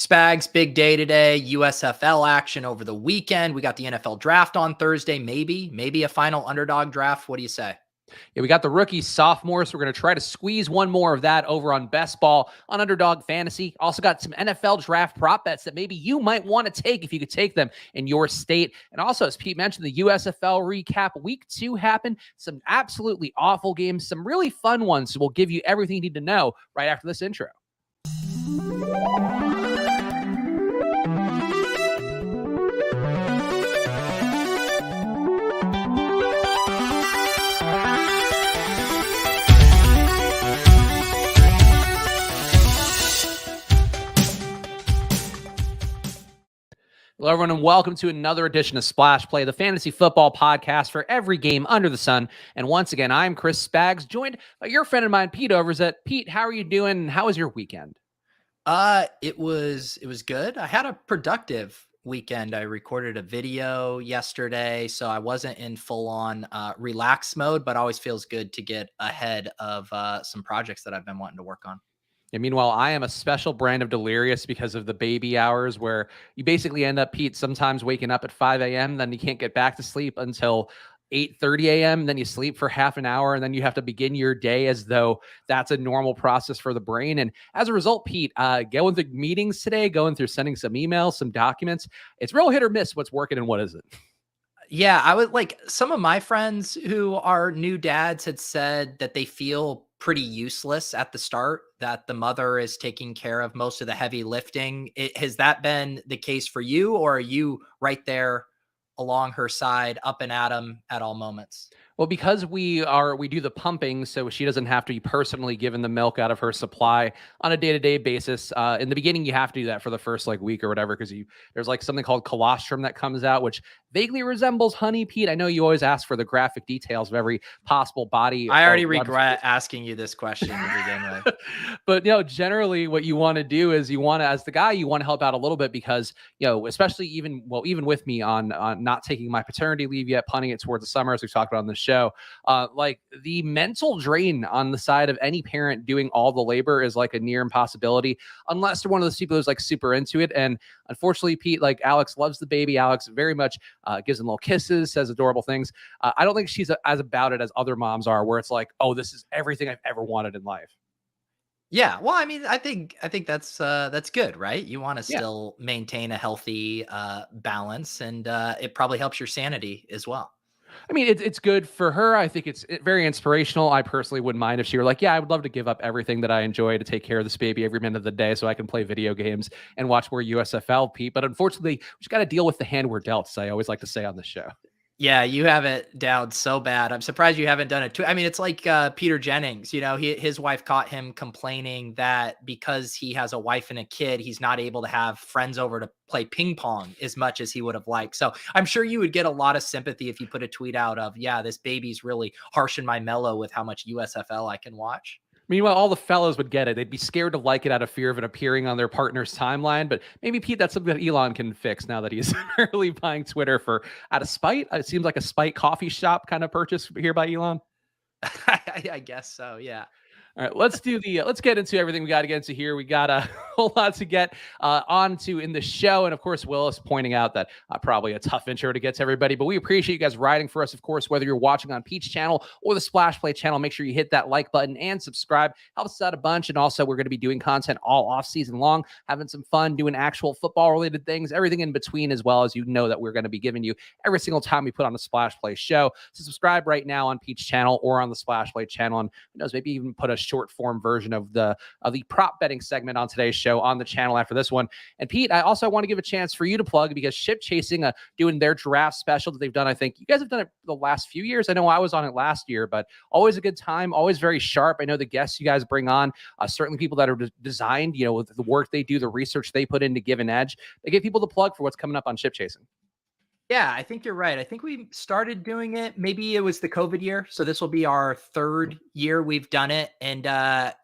Spags, big day today. USFL action over the weekend. We got the NFL draft on Thursday. Maybe a final underdog draft. What do you say? Yeah, we got the Rookies Sophomores. So we're going to try to squeeze one more of that over on Best Ball on Underdog Fantasy. Also got some NFL draft prop bets that maybe you might want to take if you could take them in your state. And also, as Pete mentioned, the USFL recap. Week 2 happened. Some absolutely awful games, some really fun ones. So we'll give you everything you need to know right after this intro. Hello, everyone, and welcome to another edition of Splash Play, the fantasy football podcast for every game under the sun. And once again, I'm Chris Spags, joined by your friend of mine, Pete Overzet. Pete, how are you doing? How was your weekend? It was good. I had a productive weekend. I recorded a video yesterday, so I wasn't in full on relax mode, but always feels good to get ahead of some projects that I've been wanting to work on. And meanwhile, I am a special brand of delirious because of the baby hours where you basically end up, Pete, sometimes waking up at 5 a.m., then you can't get back to sleep until 8:30 a.m., then you sleep for half an hour, and then you have to begin your day as though that's a normal process for the brain. And as a result, Pete, going through meetings today, going through sending some emails, some documents, it's real hit or miss what's working and what isn't. Yeah, I would like some of my friends who are new dads had said that they feel pretty useless at the start, that the mother is taking care of most of the heavy lifting. Has that been the case for you, or are you right there along her side, up and at them at all moments? Well, because we do the pumping, so she doesn't have to be personally given the milk out of her supply on a day-to-day basis. In the beginning, you have to do that for the first week or whatever, because there's something called colostrum that comes out, which vaguely resembles honey. Pete, I know you always ask for the graphic details of every possible body. I already regret asking you this question to begin with. But generally what you want to do is you want to, as the guy, you want to help out a little bit because, especially even with me on not taking my paternity leave yet, punting it towards the summer, as we talked about on the show, the mental drain on the side of any parent doing all the labor is a near impossibility, unless they're one of those people who's super into it. And unfortunately, Pete, Alex loves the baby. Alex very much gives him little kisses, says adorable things. I don't think she's as about it as other moms are, where it's oh, this is everything I've ever wanted in life. Yeah, well, I mean, I think that's good, right? You want to still maintain a healthy balance, and it probably helps your sanity as well. I mean, it's good for her. I think it's very inspirational. I personally wouldn't mind if she were yeah, I would love to give up everything that I enjoy to take care of this baby every minute of the day so I can play video games and watch more USFL, Pete. But unfortunately, we just got to deal with the hand we're dealt, as I always like to say on the show. Yeah, you have it down so bad. I'm surprised you haven't done it too. I mean, it's like Peter Jennings, his wife caught him complaining that because he has a wife and a kid, he's not able to have friends over to play ping pong as much as he would have liked. So I'm sure you would get a lot of sympathy if you put a tweet out of, yeah, this baby's really harshing my mellow with how much USFL I can watch. Meanwhile, all the fellows would get it. They'd be scared to like it out of fear of it appearing on their partner's timeline. But maybe, Pete, that's something that Elon can fix now that he's really buying Twitter out of spite. It seems like a spite coffee shop kind of purchase here by Elon. I guess so, yeah. All right, let's get into everything we got to get into here. We got a whole lot to get onto in the show. And of course, Willis pointing out that probably a tough intro to get to everybody, but we appreciate you guys riding for us. Of course, whether you're watching on Peach channel or the Splash Play channel, make sure you hit that like button and subscribe. Helps us out a bunch. And also, we're going to be doing content all off season long, having some fun, doing actual football related things, everything in between, as well as that we're going to be giving you every single time we put on a Splash Play show. So subscribe right now on Peach channel or on the Splash Play channel. And who knows, maybe even put a short form version of the prop betting segment on today's show on the channel after this one. And Pete, I also want to give a chance for you to plug, because Ship Chasing doing their draft special that they've done. I think you guys have done it the last few years. I know I was on it last year, but always a good time, always very sharp. I know the guests you guys bring on, certainly people that are designed, with the work they do, the research they put in to give an edge. They give people the plug for what's coming up on Ship Chasing. Yeah, I think you're right. I think we started doing it. Maybe it was the COVID year. So this will be our third year we've done it. And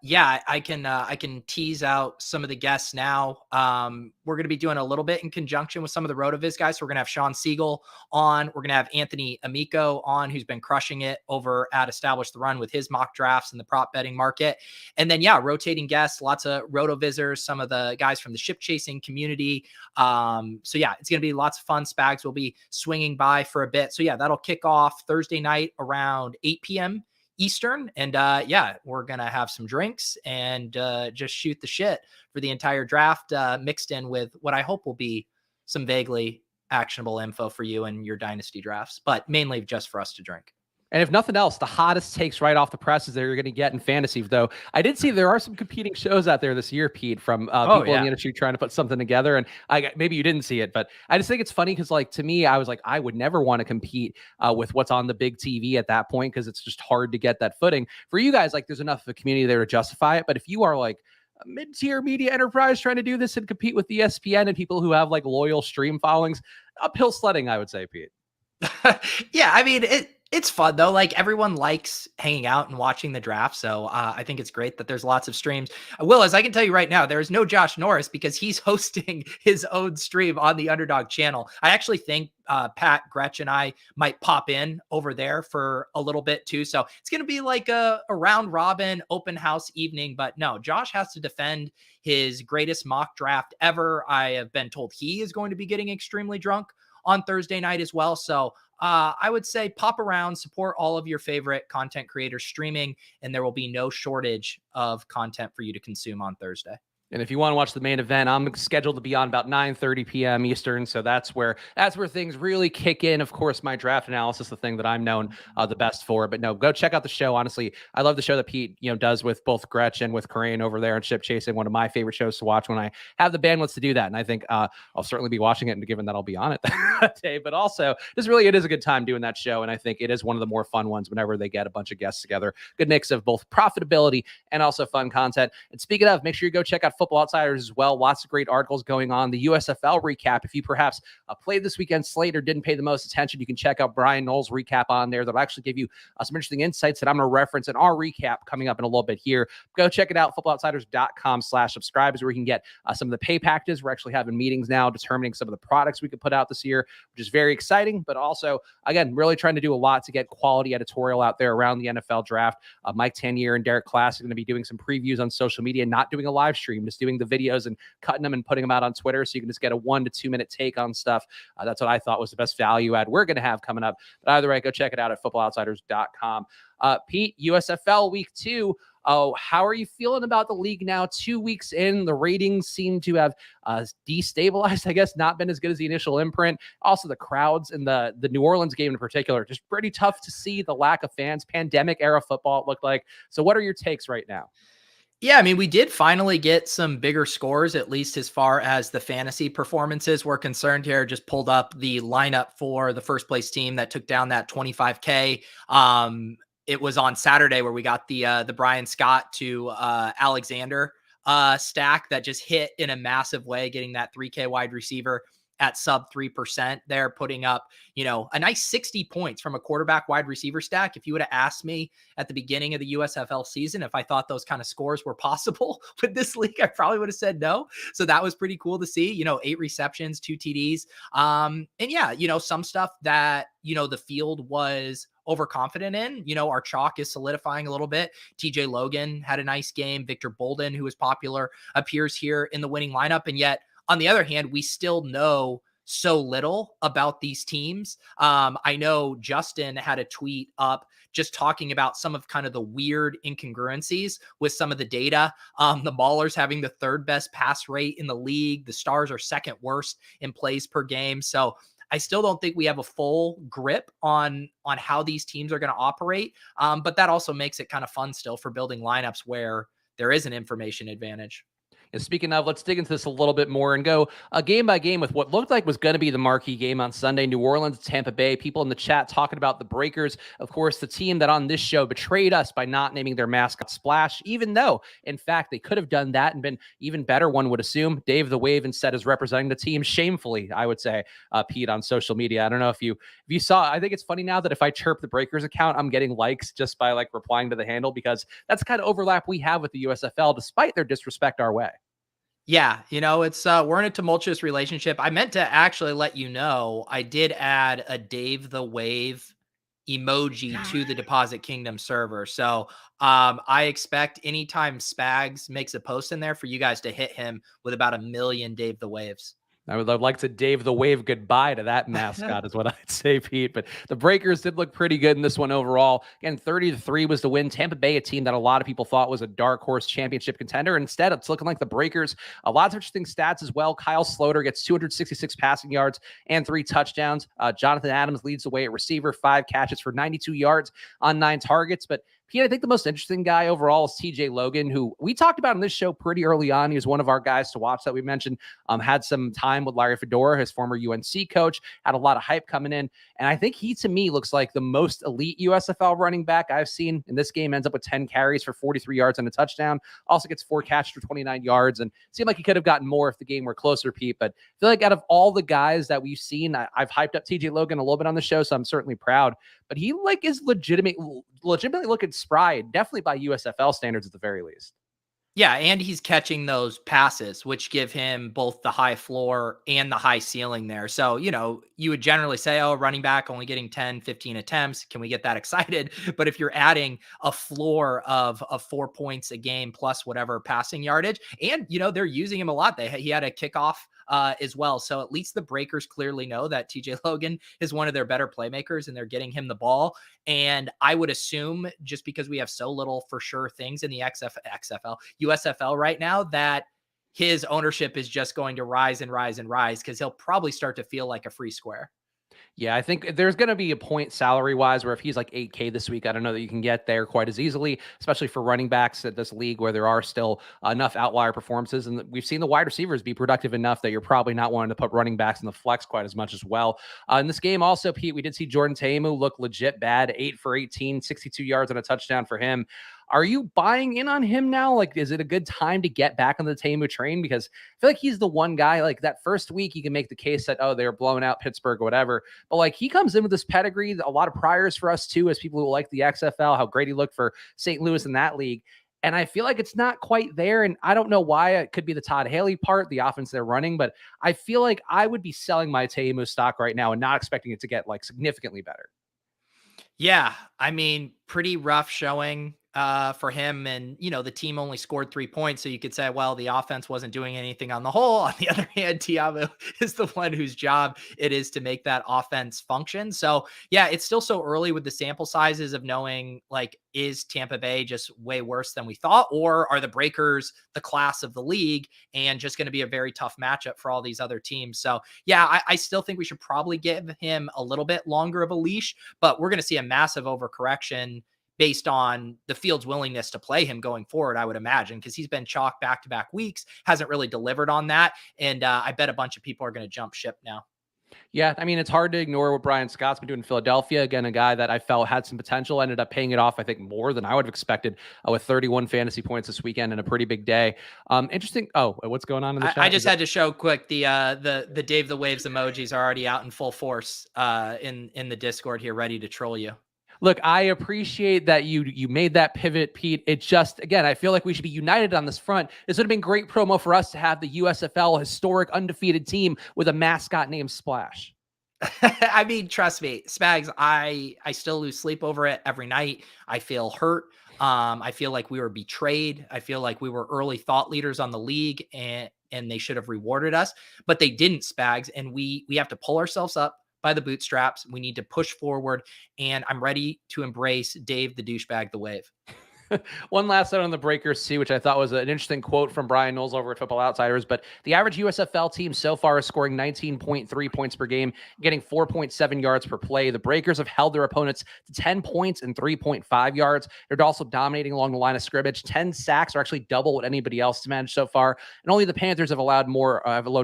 yeah, I can tease out some of the guests now. We're gonna be doing a little bit in conjunction with some of the RotoViz guys. So we're gonna have Sean Siegel on. We're gonna have Anthony Amico on, who's been crushing it over at Establish the Run with his mock drafts in the prop betting market. And then yeah, rotating guests, lots of RotoVizers, some of the guys from the ship chasing community. So yeah, it's going to be lots of fun. Spags will be swinging by for a bit. So yeah, that'll kick off Thursday night around 8 p.m. Eastern. And yeah, we're going to have some drinks and just shoot the shit for the entire draft, mixed in with what I hope will be some vaguely actionable info for you and your dynasty drafts, but mainly just for us to drink. And if nothing else, the hottest takes right off the presses that you're going to get in fantasy. Though I did see there are some competing shows out there this year, Pete, from people in the industry trying to put something together. And maybe you didn't see it, but I just think it's funny because, like, to me, I was like, I would never want to compete with what's on the big TV at that point because it's just hard to get that footing. For you guys, like, there's enough of a community there to justify it. But if you are like a mid-tier media enterprise trying to do this and compete with ESPN and people who have like loyal stream followings, uphill sledding, I would say, Pete. Yeah, I mean, it's fun though. Like everyone likes hanging out and watching the draft. So I think it's great that there's lots of streams. Will, as I can tell you right now, there is no Josh Norris because he's hosting his own stream on the Underdog channel. I actually think Pat, Gretch, and I might pop in over there for a little bit too. So it's going to be like a round robin open house evening. But no, Josh has to defend his greatest mock draft ever. I have been told he is going to be getting extremely drunk on Thursday night as well. So I would say pop around, support all of your favorite content creators streaming, and there will be no shortage of content for you to consume on Thursday. And if you want to watch the main event, I'm scheduled to be on about 9:30 p.m. Eastern. So that's where things really kick in. Of course, my draft analysis, the thing that I'm known the best for. But no, go check out the show. Honestly, I love the show that Pete does with both Gretch and with Corain over there and Ship Chasing. One of my favorite shows to watch when I have the bandwidth to do that. And I think I'll certainly be watching it, and given that I'll be on it that day. But also, it is a good time doing that show. And I think it is one of the more fun ones whenever they get a bunch of guests together. Good mix of both profitability and also fun content. And speaking of, make sure you go check out Football Outsiders as well. Lots of great articles going on. The USFL recap. If you perhaps played this weekend's slate or didn't pay the most attention, you can check out Brian Knoll's recap on there. That'll actually give you some interesting insights that I'm going to reference in our recap coming up in a little bit here. Go check it out. FootballOutsiders.com/subscribe is where you can get some of the pay packages. We're actually having meetings now determining some of the products we could put out this year, which is very exciting, but also, again, really trying to do a lot to get quality editorial out there around the NFL draft. Mike Tanier and Derek Class are going to be doing some previews on social media, not doing a live stream, just doing the videos and cutting them and putting them out on Twitter so you can just get a 1 to 2 minute take on stuff. That's what I thought was the best value add we're going to have coming up. But either way, go check it out at footballoutsiders.com. Pete, USFL week 2. Oh, how are you feeling about the league now? 2 weeks in, the ratings seem to have destabilized, I guess, not been as good as the initial imprint. Also, the crowds in the New Orleans game in particular, just pretty tough to see the lack of fans. Pandemic era football, it looked like. So what are your takes right now? Yeah, I mean, we did finally get some bigger scores, at least as far as the fantasy performances were concerned here. Just pulled up the lineup for the first place team that took down that 25K. It was on Saturday where we got the Brian Scott to Alexander stack that just hit in a massive way, getting that 3K wide receiver at sub 3% there, putting up, a nice 60 points from a quarterback wide receiver stack. If you would have asked me at the beginning of the USFL season if I thought those kind of scores were possible with this league, I probably would have said no. So that was pretty cool to see, 8 receptions, 2 TDs. And yeah, some stuff that, the field was overconfident in. Our chalk is solidifying a little bit. TJ Logan had a nice game. Victor Bolden, who is popular, appears here in the winning lineup. And yet, on the other hand, we still know so little about these teams. I know Justin had a tweet up just talking about some of kind of the weird incongruencies with some of the data. The Maulers having the 3rd best pass rate in the league. The Stars are 2nd worst in plays per game. So I still don't think we have a full grip on how these teams are going to operate. But that also makes it kind of fun still for building lineups where there is an information advantage. And speaking of, let's dig into this a little bit more and go game by game with what looked like was going to be the marquee game on Sunday. New Orleans, Tampa Bay. People in the chat talking about the Breakers. Of course, the team that on this show betrayed us by not naming their mascot Splash, even though, in fact, they could have done that and been even better, one would assume. Dave the Wave instead is representing the team shamefully, I would say, Pete, on social media. I don't know if you saw, I think it's funny now that if I chirp the Breakers account, I'm getting likes just by like replying to the handle, because that's the kind of overlap we have with the USFL, despite their disrespect our way. Yeah, it's we're in a tumultuous relationship. I meant to actually let you know I did add a Dave the Wave emoji to the Deposit Kingdom server. So I expect anytime Spags makes a post in there for you guys to hit him with about 1 million Dave the Waves. I would like to Dave the Wave goodbye to that mascot is what I'd say, Pete. But the Breakers did look pretty good in this one overall. Again, 30-3 was the win. Tampa Bay, a team that a lot of people thought was a dark horse championship contender. Instead, it's looking like the Breakers. A lot of interesting stats as well. Kyle Sloter gets 266 passing yards and 3 touchdowns. Jonathan Adams leads the way at receiver, 5 catches for 92 yards on 9 targets. But Pete, I think the most interesting guy overall is TJ Logan, who we talked about in this show pretty early on. He was one of our guys to watch that we mentioned, had some time with Larry Fedora, his former UNC coach, had a lot of hype coming in. And I think he, to me, looks like the most elite USFL running back I've seen in this game. Ends up with 10 carries for 43 yards and a touchdown. Also gets 4 catches for 29 yards. And seemed like he could have gotten more if the game were closer, Pete. But I feel like out of all the guys that we've seen, I've hyped up TJ Logan a little bit on the show, so I'm certainly proud. But he is legitimately looking spry, definitely by USFL standards at the very least. Yeah, and he's catching those passes, which give him both the high floor and the high ceiling there. So, you would generally say, oh, running back only getting 10, 15 attempts. Can we get that excited? But if you're adding a floor of 4 points a game plus whatever passing yardage, and, they're using him a lot. He had a kickoff as well. So at least the Breakers clearly know that TJ Logan is one of their better playmakers and they're getting him the ball. And I would assume, just because we have so little for sure things in the USFL right now, that his ownership is just going to rise and rise and rise, because he'll probably start to feel like a free square. Yeah, I think there's going to be a point salary-wise where if he's like 8K this week, I don't know that you can get there quite as easily, especially for running backs at this league where there are still enough outlier performances. And we've seen the wide receivers be productive enough that you're probably not wanting to put running backs in the flex quite as much as well. In this game also, Pete, we did see Jordan Ta'amu look legit bad, 8 for 18, 62 yards and a touchdown for him. Are you buying in on him now? Like, is it a good time to get back on the Ta'amu train? Because I feel like he's the one guy, like that first week, you can make the case that, oh, they were blowing out Pittsburgh or whatever. But like, he comes in with this pedigree, a lot of priors for us too, as people who like the XFL, how great he looked for St. Louis in that league. And I feel like it's not quite there. And I don't know why. It could be the Todd Haley part, the offense they're running. But I feel like I would be selling my Ta'amu stock right now and not expecting it to get like significantly better. Yeah, I mean, pretty rough showing for him. And, the team only scored 3 points. So you could say, well, the offense wasn't doing anything on the whole. On the other hand, Tiamu is the one whose job it is to make that offense function. So yeah, it's still so early with the sample sizes of knowing, like, is Tampa Bay just way worse than we thought? Or are the Breakers the class of the league and just going to be a very tough matchup for all these other teams? So yeah, I still think we should probably give him a little bit longer of a leash, but we're going to see a massive overcorrection based on the field's willingness to play him going forward, I would imagine, because he's been chalk back-to-back weeks, hasn't really delivered on that. And I bet a bunch of people are going to jump ship now. Yeah, I mean, it's hard to ignore what Brian Scott's been doing in Philadelphia. Again, a guy that I felt had some potential, ended up paying it off, I think, more than I would have expected with 31 fantasy points this weekend and a pretty big day. Interesting. Oh, what's going on in the chat? I just had to show quick the Dave the Waves emojis are already out in full force in the Discord here, ready to troll you. Look, I appreciate that you made that pivot, Pete. It just, again, I feel like we should be united on this front. This would have been great promo for us to have the USFL historic undefeated team with a mascot named Splash. I mean, trust me, Spags, I still lose sleep over it every night. I feel hurt. I feel like we were betrayed. I feel like we were early thought leaders on the league and they should have rewarded us, but they didn't, Spags. And we have to pull ourselves up by the bootstraps. We need to push forward, and I'm ready to embrace Dave the douchebag the Wave. One last note on the Breakers, too, which I thought was an interesting quote from Brian Knowles over at Football Outsiders. But the average USFL team so far is scoring 19.3 points per game, getting 4.7 yards per play. The Breakers have held their opponents to 10 points and 3.5 yards. They're also dominating along the line of scrimmage. 10 sacks are actually double what anybody else has managed so far. And only the Panthers have allowed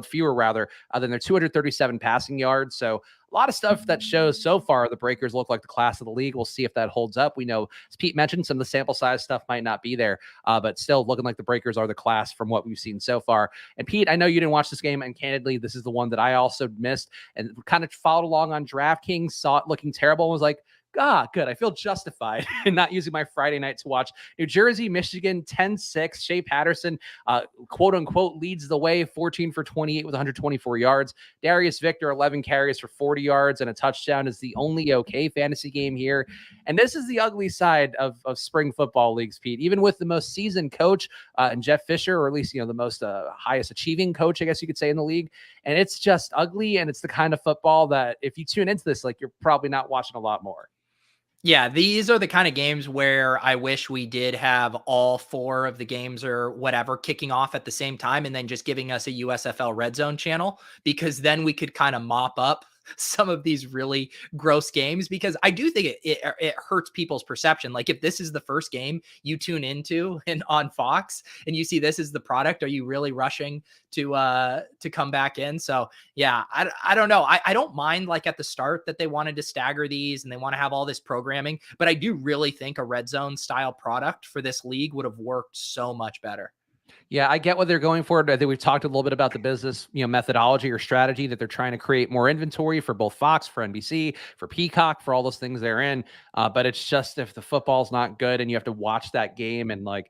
fewer than their 237 passing yards. So a lot of stuff that shows so far the Breakers look like the class of the league. We'll see if that holds up. We know, as Pete mentioned, some of the sample size stuff might not be there, but still looking like the Breakers are the class from what we've seen so far. And Pete, I know you didn't watch this game, and candidly, this is the one that I also missed and kind of followed along on DraftKings, saw it looking terrible, and was like, good. I feel justified in not using my Friday night to watch New Jersey, Michigan, 10-6. Shea Patterson, quote unquote, leads the way, 14 for 28 with 124 yards. Darius Victor, 11 carries for 40 yards and a touchdown, is the only okay fantasy game here. And this is the ugly side of spring football leagues, Pete. Even with the most seasoned coach and Jeff Fisher, or at least, the most highest achieving coach, I guess you could say, in the league. And it's just ugly. And it's the kind of football that if you tune into this, like, you're probably not watching a lot more. Yeah, these are the kind of games where I wish we did have all 4 of the games or whatever kicking off at the same time and then just giving us a USFL Red Zone channel, because then we could kind of mop up some of these really gross games, because I do think it hurts people's perception. Like, if this is the first game you tune into and on Fox and you see this is the product, are you really rushing to come back in? So yeah, I don't know. I don't mind, like, at the start that they wanted to stagger these and they want to have all this programming, but I do really think a red zone style product for this league would have worked so much better. Yeah, I get what they're going for. I think we've talked a little bit about the business, methodology or strategy that they're trying to create more inventory for both Fox, for NBC, for Peacock, for all those things they're in. But it's just, if the football's not good and you have to watch that game and look,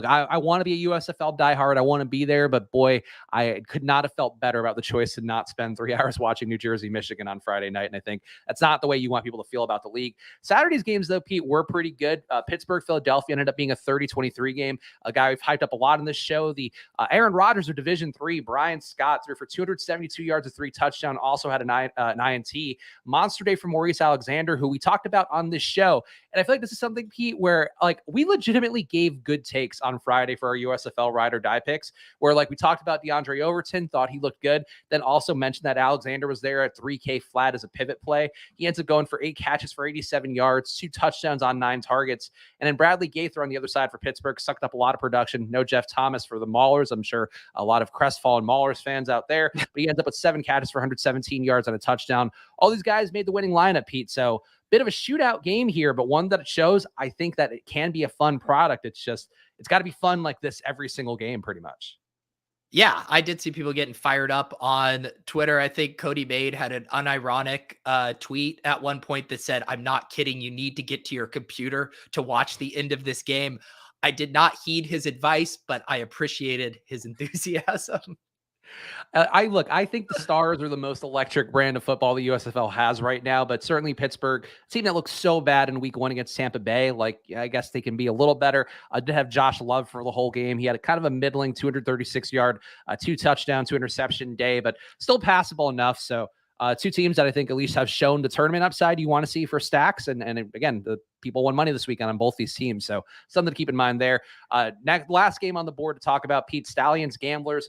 I want to be a USFL diehard. I want to be there, but boy, I could not have felt better about the choice to not spend 3 hours watching New Jersey, Michigan on Friday night. And I think that's not the way you want people to feel about the league. Saturday's games, though, Pete, were pretty good. Pittsburgh, Philadelphia ended up being a 30-23 game. A guy we've hyped up a lot in this show, the Aaron Rodgers of Division III, Brian Scott, threw for 272 yards with 3 touchdowns, also had an INT. Monster day for Maurice Alexander, who we talked about on this show. And I feel like this is something, Pete, where, like, we legitimately gave good takes on Friday for our USFL ride or die picks, where, like, we talked about DeAndre Overton, thought he looked good, then also mentioned that Alexander was there at 3K flat as a pivot play. He ends up going for 8 catches for 87 yards, 2 touchdowns on 9 targets. And then Bradley Gaither on the other side for Pittsburgh sucked up a lot of production. No Jeff Thomas for the Maulers. I'm sure a lot of crestfallen Maulers fans out there, but he ends up with 7 catches for 117 yards on a touchdown. All these guys made the winning lineup, Pete. So bit of a shootout game here, but one that it shows, I think, that it can be a fun product. It's got to be fun like this every single game, pretty much. Yeah, I did see people getting fired up on Twitter. I think Cody Bade had an unironic tweet at one point that said, "I'm not kidding. You need to get to your computer to watch the end of this game." I did not heed his advice, but I appreciated his enthusiasm. I think the Stars are the most electric brand of football the USFL has right now, but certainly Pittsburgh, a team that looks so bad in week 1 against Tampa Bay, like, I guess they can be a little better. I did have Josh Love for the whole game. He had a kind of a middling 236-yard, 2 touchdown, 2 interception day, but still passable enough. So 2 teams that I think at least have shown the tournament upside you want to see for stacks. And again, the people won money this weekend on both these teams. So something to keep in mind there. Last game on the board to talk about, Pete, Stallions, Gamblers.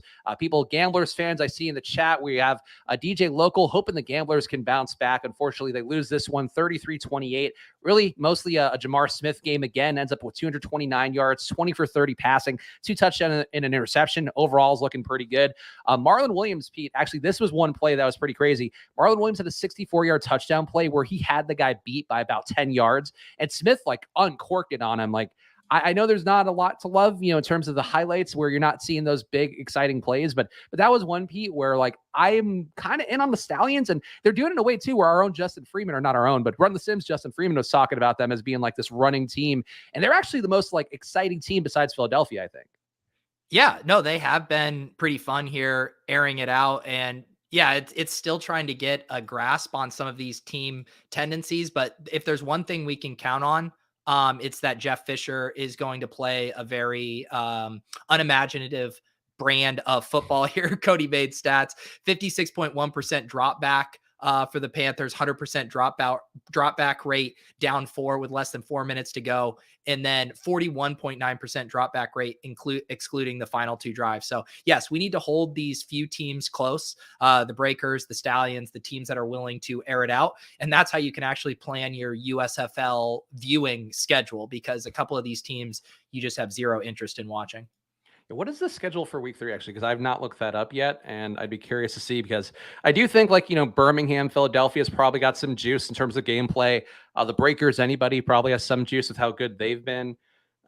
Gamblers fans I see in the chat, we have a DJ Local hoping the Gamblers can bounce back. Unfortunately, they lose this one 33-28. Really mostly a Jamar Smith game again, ends up with 229 yards, 20 for 30 passing, 2 touchdowns and an interception. Overall is looking pretty good. Marlon Williams, Pete, actually, this was one play that was pretty crazy. Marlon Williams had a 64-yard touchdown play where he had the guy beat by about 10 yards. And Smith, like, uncorked it on him. Like, I know there's not a lot to love, in terms of the highlights where you're not seeing those big, exciting plays, but that was one, Pete, where, like, I am kind of in on the Stallions, and they're doing it in a way too where our own Justin Freeman, or not our own, but Run the Sims Justin Freeman was talking about them as being like this running team, and they're actually the most, like, exciting team besides Philadelphia, I think. Yeah, no, they have been pretty fun here airing it out. And yeah, it's still trying to get a grasp on some of these team tendencies. But if there's one thing we can count on, it's that Jeff Fisher is going to play a very unimaginative brand of football here. Cody made stats, 56.1% drop back for the Panthers, 100% drop back rate, down 4 with less than 4 minutes to go, and then 41.9% drop back rate, excluding the final 2 drives. So yes, we need to hold these few teams close, the Breakers, the Stallions, the teams that are willing to air it out. And that's how you can actually plan your USFL viewing schedule, because a couple of these teams you just have zero interest in watching. What is the schedule for week 3, actually? Because I've not looked that up yet, and I'd be curious to see, because I do think, like, Birmingham, Philadelphia's probably got some juice in terms of gameplay. The Breakers, anybody probably has some juice with how good they've been.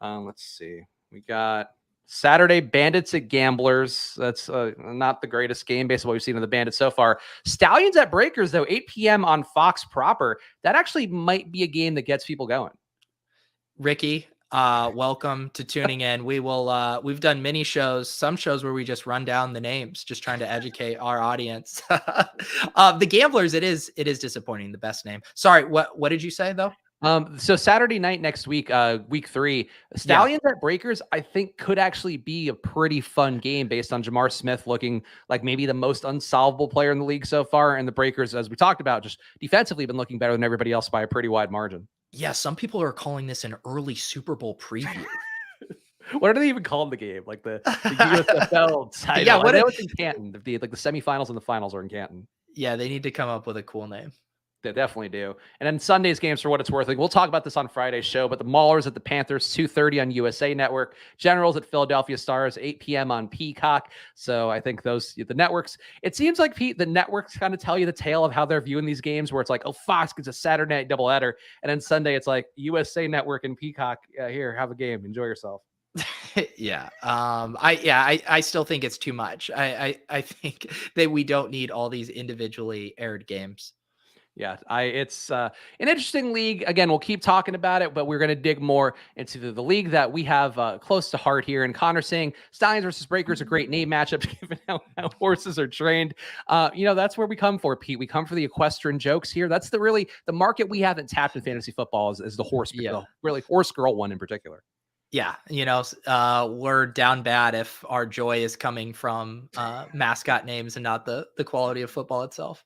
Let's see. We got Saturday, Bandits at Gamblers. That's not the greatest game based on what we've seen of the Bandits so far. Stallions at Breakers, though, 8 p.m. on Fox proper. That actually might be a game that gets people going. Ricky, welcome to tuning in. We've done many shows, some shows where we just run down the names, just trying to educate our audience. The Gamblers, it is disappointing. The best name. Sorry, what did you say though? So Saturday night next week, week 3, Stallions at Breakers, I think could actually be a pretty fun game based on Jamar Smith looking like maybe the most unsolvable player in the league so far. And the Breakers, as we talked about, just defensively been looking better than everybody else by a pretty wide margin. Yeah, some people are calling this an early Super Bowl preview. What are they even called the game? Like the USFL title? Yeah, I know it's in Canton. The semifinals and the finals are in Canton. Yeah, they need to come up with a cool name. They definitely do. And then Sunday's games, for what it's worth, like we'll talk about this on Friday's show, but the Maulers at the Panthers, 2:30 on USA Network. Generals at Philadelphia Stars, 8 p.m. on Peacock. So I think the networks, it seems like, Pete, the networks kind of tell you the tale of how they're viewing these games, where it's like, oh, Fox gets a Saturday night doubleheader, and then Sunday it's like USA Network and Peacock, here, have a game, enjoy yourself. Yeah. I still think it's too much. I think that we don't need all these individually aired games. Yeah, it's an interesting league. Again, we'll keep talking about it, but we're going to dig more into the league that we have close to heart here. And Connor saying Stallions versus Breakers, a great name matchup, given how horses are trained. That's where we come for, Pete. We come for the equestrian jokes here. That's the market we haven't tapped in fantasy football is the horse, really horse girl one in particular. Yeah, we're down bad if our joy is coming from mascot names and not the quality of football itself.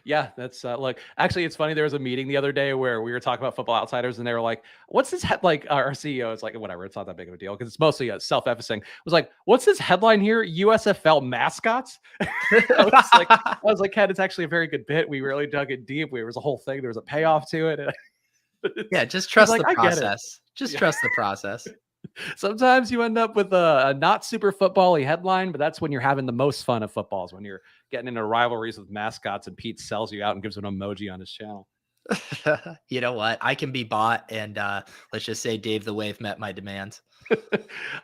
Yeah, that's look, actually, it's funny. There was a meeting the other day where we were talking about Football Outsiders, and they were like, what's this our CEO is like, whatever, it's not that big of a deal, because it's mostly self-effacing. Was like, what's this headline here? USFL mascots? I was like, Ken, it's actually a very good bit. We really dug it deep. There was a whole thing. There was a payoff to it. Yeah, just trust the process. Just trust the process. Sometimes you end up with a not super football-y headline, but that's when you're having the most fun of footballs, when you're getting into rivalries with mascots and Pete sells you out and gives an emoji on his channel. You know what? I can be bought, and let's just say Dave the Wave met my demands.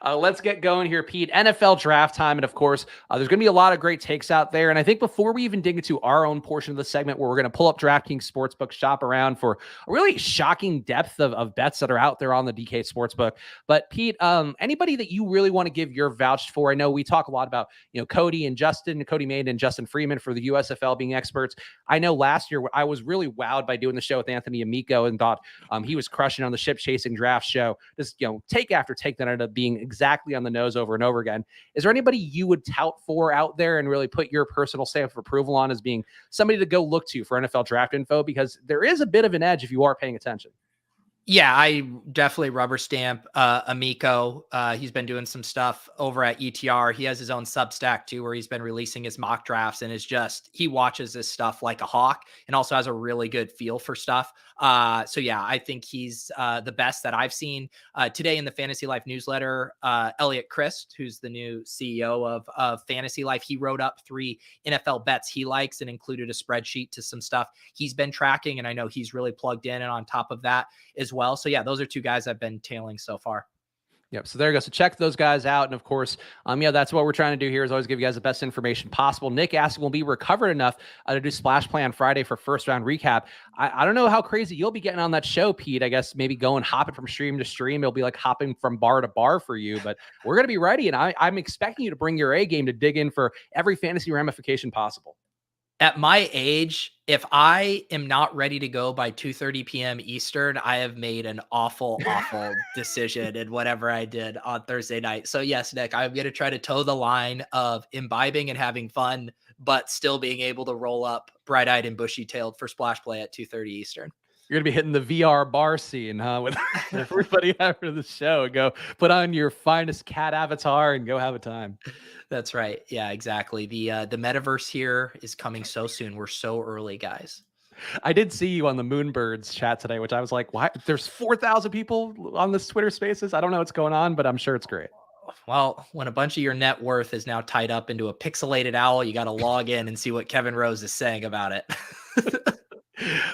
Let's get going here, Pete. NFL draft time. And of course, there's going to be a lot of great takes out there. And I think before we even dig into our own portion of the segment, where we're going to pull up DraftKings Sportsbook, shop around for a really shocking depth of bets that are out there on the DK Sportsbook. But Pete, anybody that you really want to give your vouch for? I know we talk a lot about, Cody Maiden and Justin Freeman for the USFL being experts. I know last year I was really wowed by doing the show with Anthony Amico and thought he was crushing on the ship chasing draft show. Just, take after take that ended up being exactly on the nose over and over again. Is there anybody you would tout for out there and really put your personal stamp of approval on as being somebody to go look to for NFL draft info? Because there is a bit of an edge if you are paying attention. Yeah, I definitely rubber stamp Amico. He's been doing some stuff over at ETR. He has his own Substack too, where he's been releasing his mock drafts, and he watches this stuff like a hawk, and also has a really good feel for stuff. So yeah, I think he's the best that I've seen. Today in the Fantasy Life newsletter, Elliot Christ, who's the new CEO of Fantasy Life, he wrote up 3 NFL bets he likes and included a spreadsheet to some stuff he's been tracking, and I know he's really plugged in and on top of that as well. So yeah, those are 2 guys I've been tailing so far. Yep. So there you go. So check those guys out. And of course, that's what we're trying to do here, is always give you guys the best information possible. Nick asked, will be recovered enough to do Splash Play on Friday for first round recap? I don't know how crazy you'll be getting on that show, Pete. I guess maybe hopping from stream to stream. It'll be like hopping from bar to bar for you, but we're going to be ready. And I'm expecting you to bring your A game to dig in for every fantasy ramification possible. At my age, if I am not ready to go by 2:30 p.m. Eastern, I have made an awful decision in whatever I did on Thursday night. So yes, Nick, I'm going to try to toe the line of imbibing and having fun, but still being able to roll up bright-eyed and bushy-tailed for splash play at 2:30 Eastern. You're gonna be hitting the VR bar scene, huh? With everybody after the show. Go put on your finest cat avatar and go have a time. That's right. Yeah, exactly. The metaverse here is coming so soon. We're so early, guys. I did see you on the Moonbirds chat today, which I was like, why? There's 4,000 people on this Twitter Spaces. I don't know what's going on, but I'm sure it's great. Well, when a bunch of your net worth is now tied up into a pixelated owl, you got to log in and see what Kevin Rose is saying about it.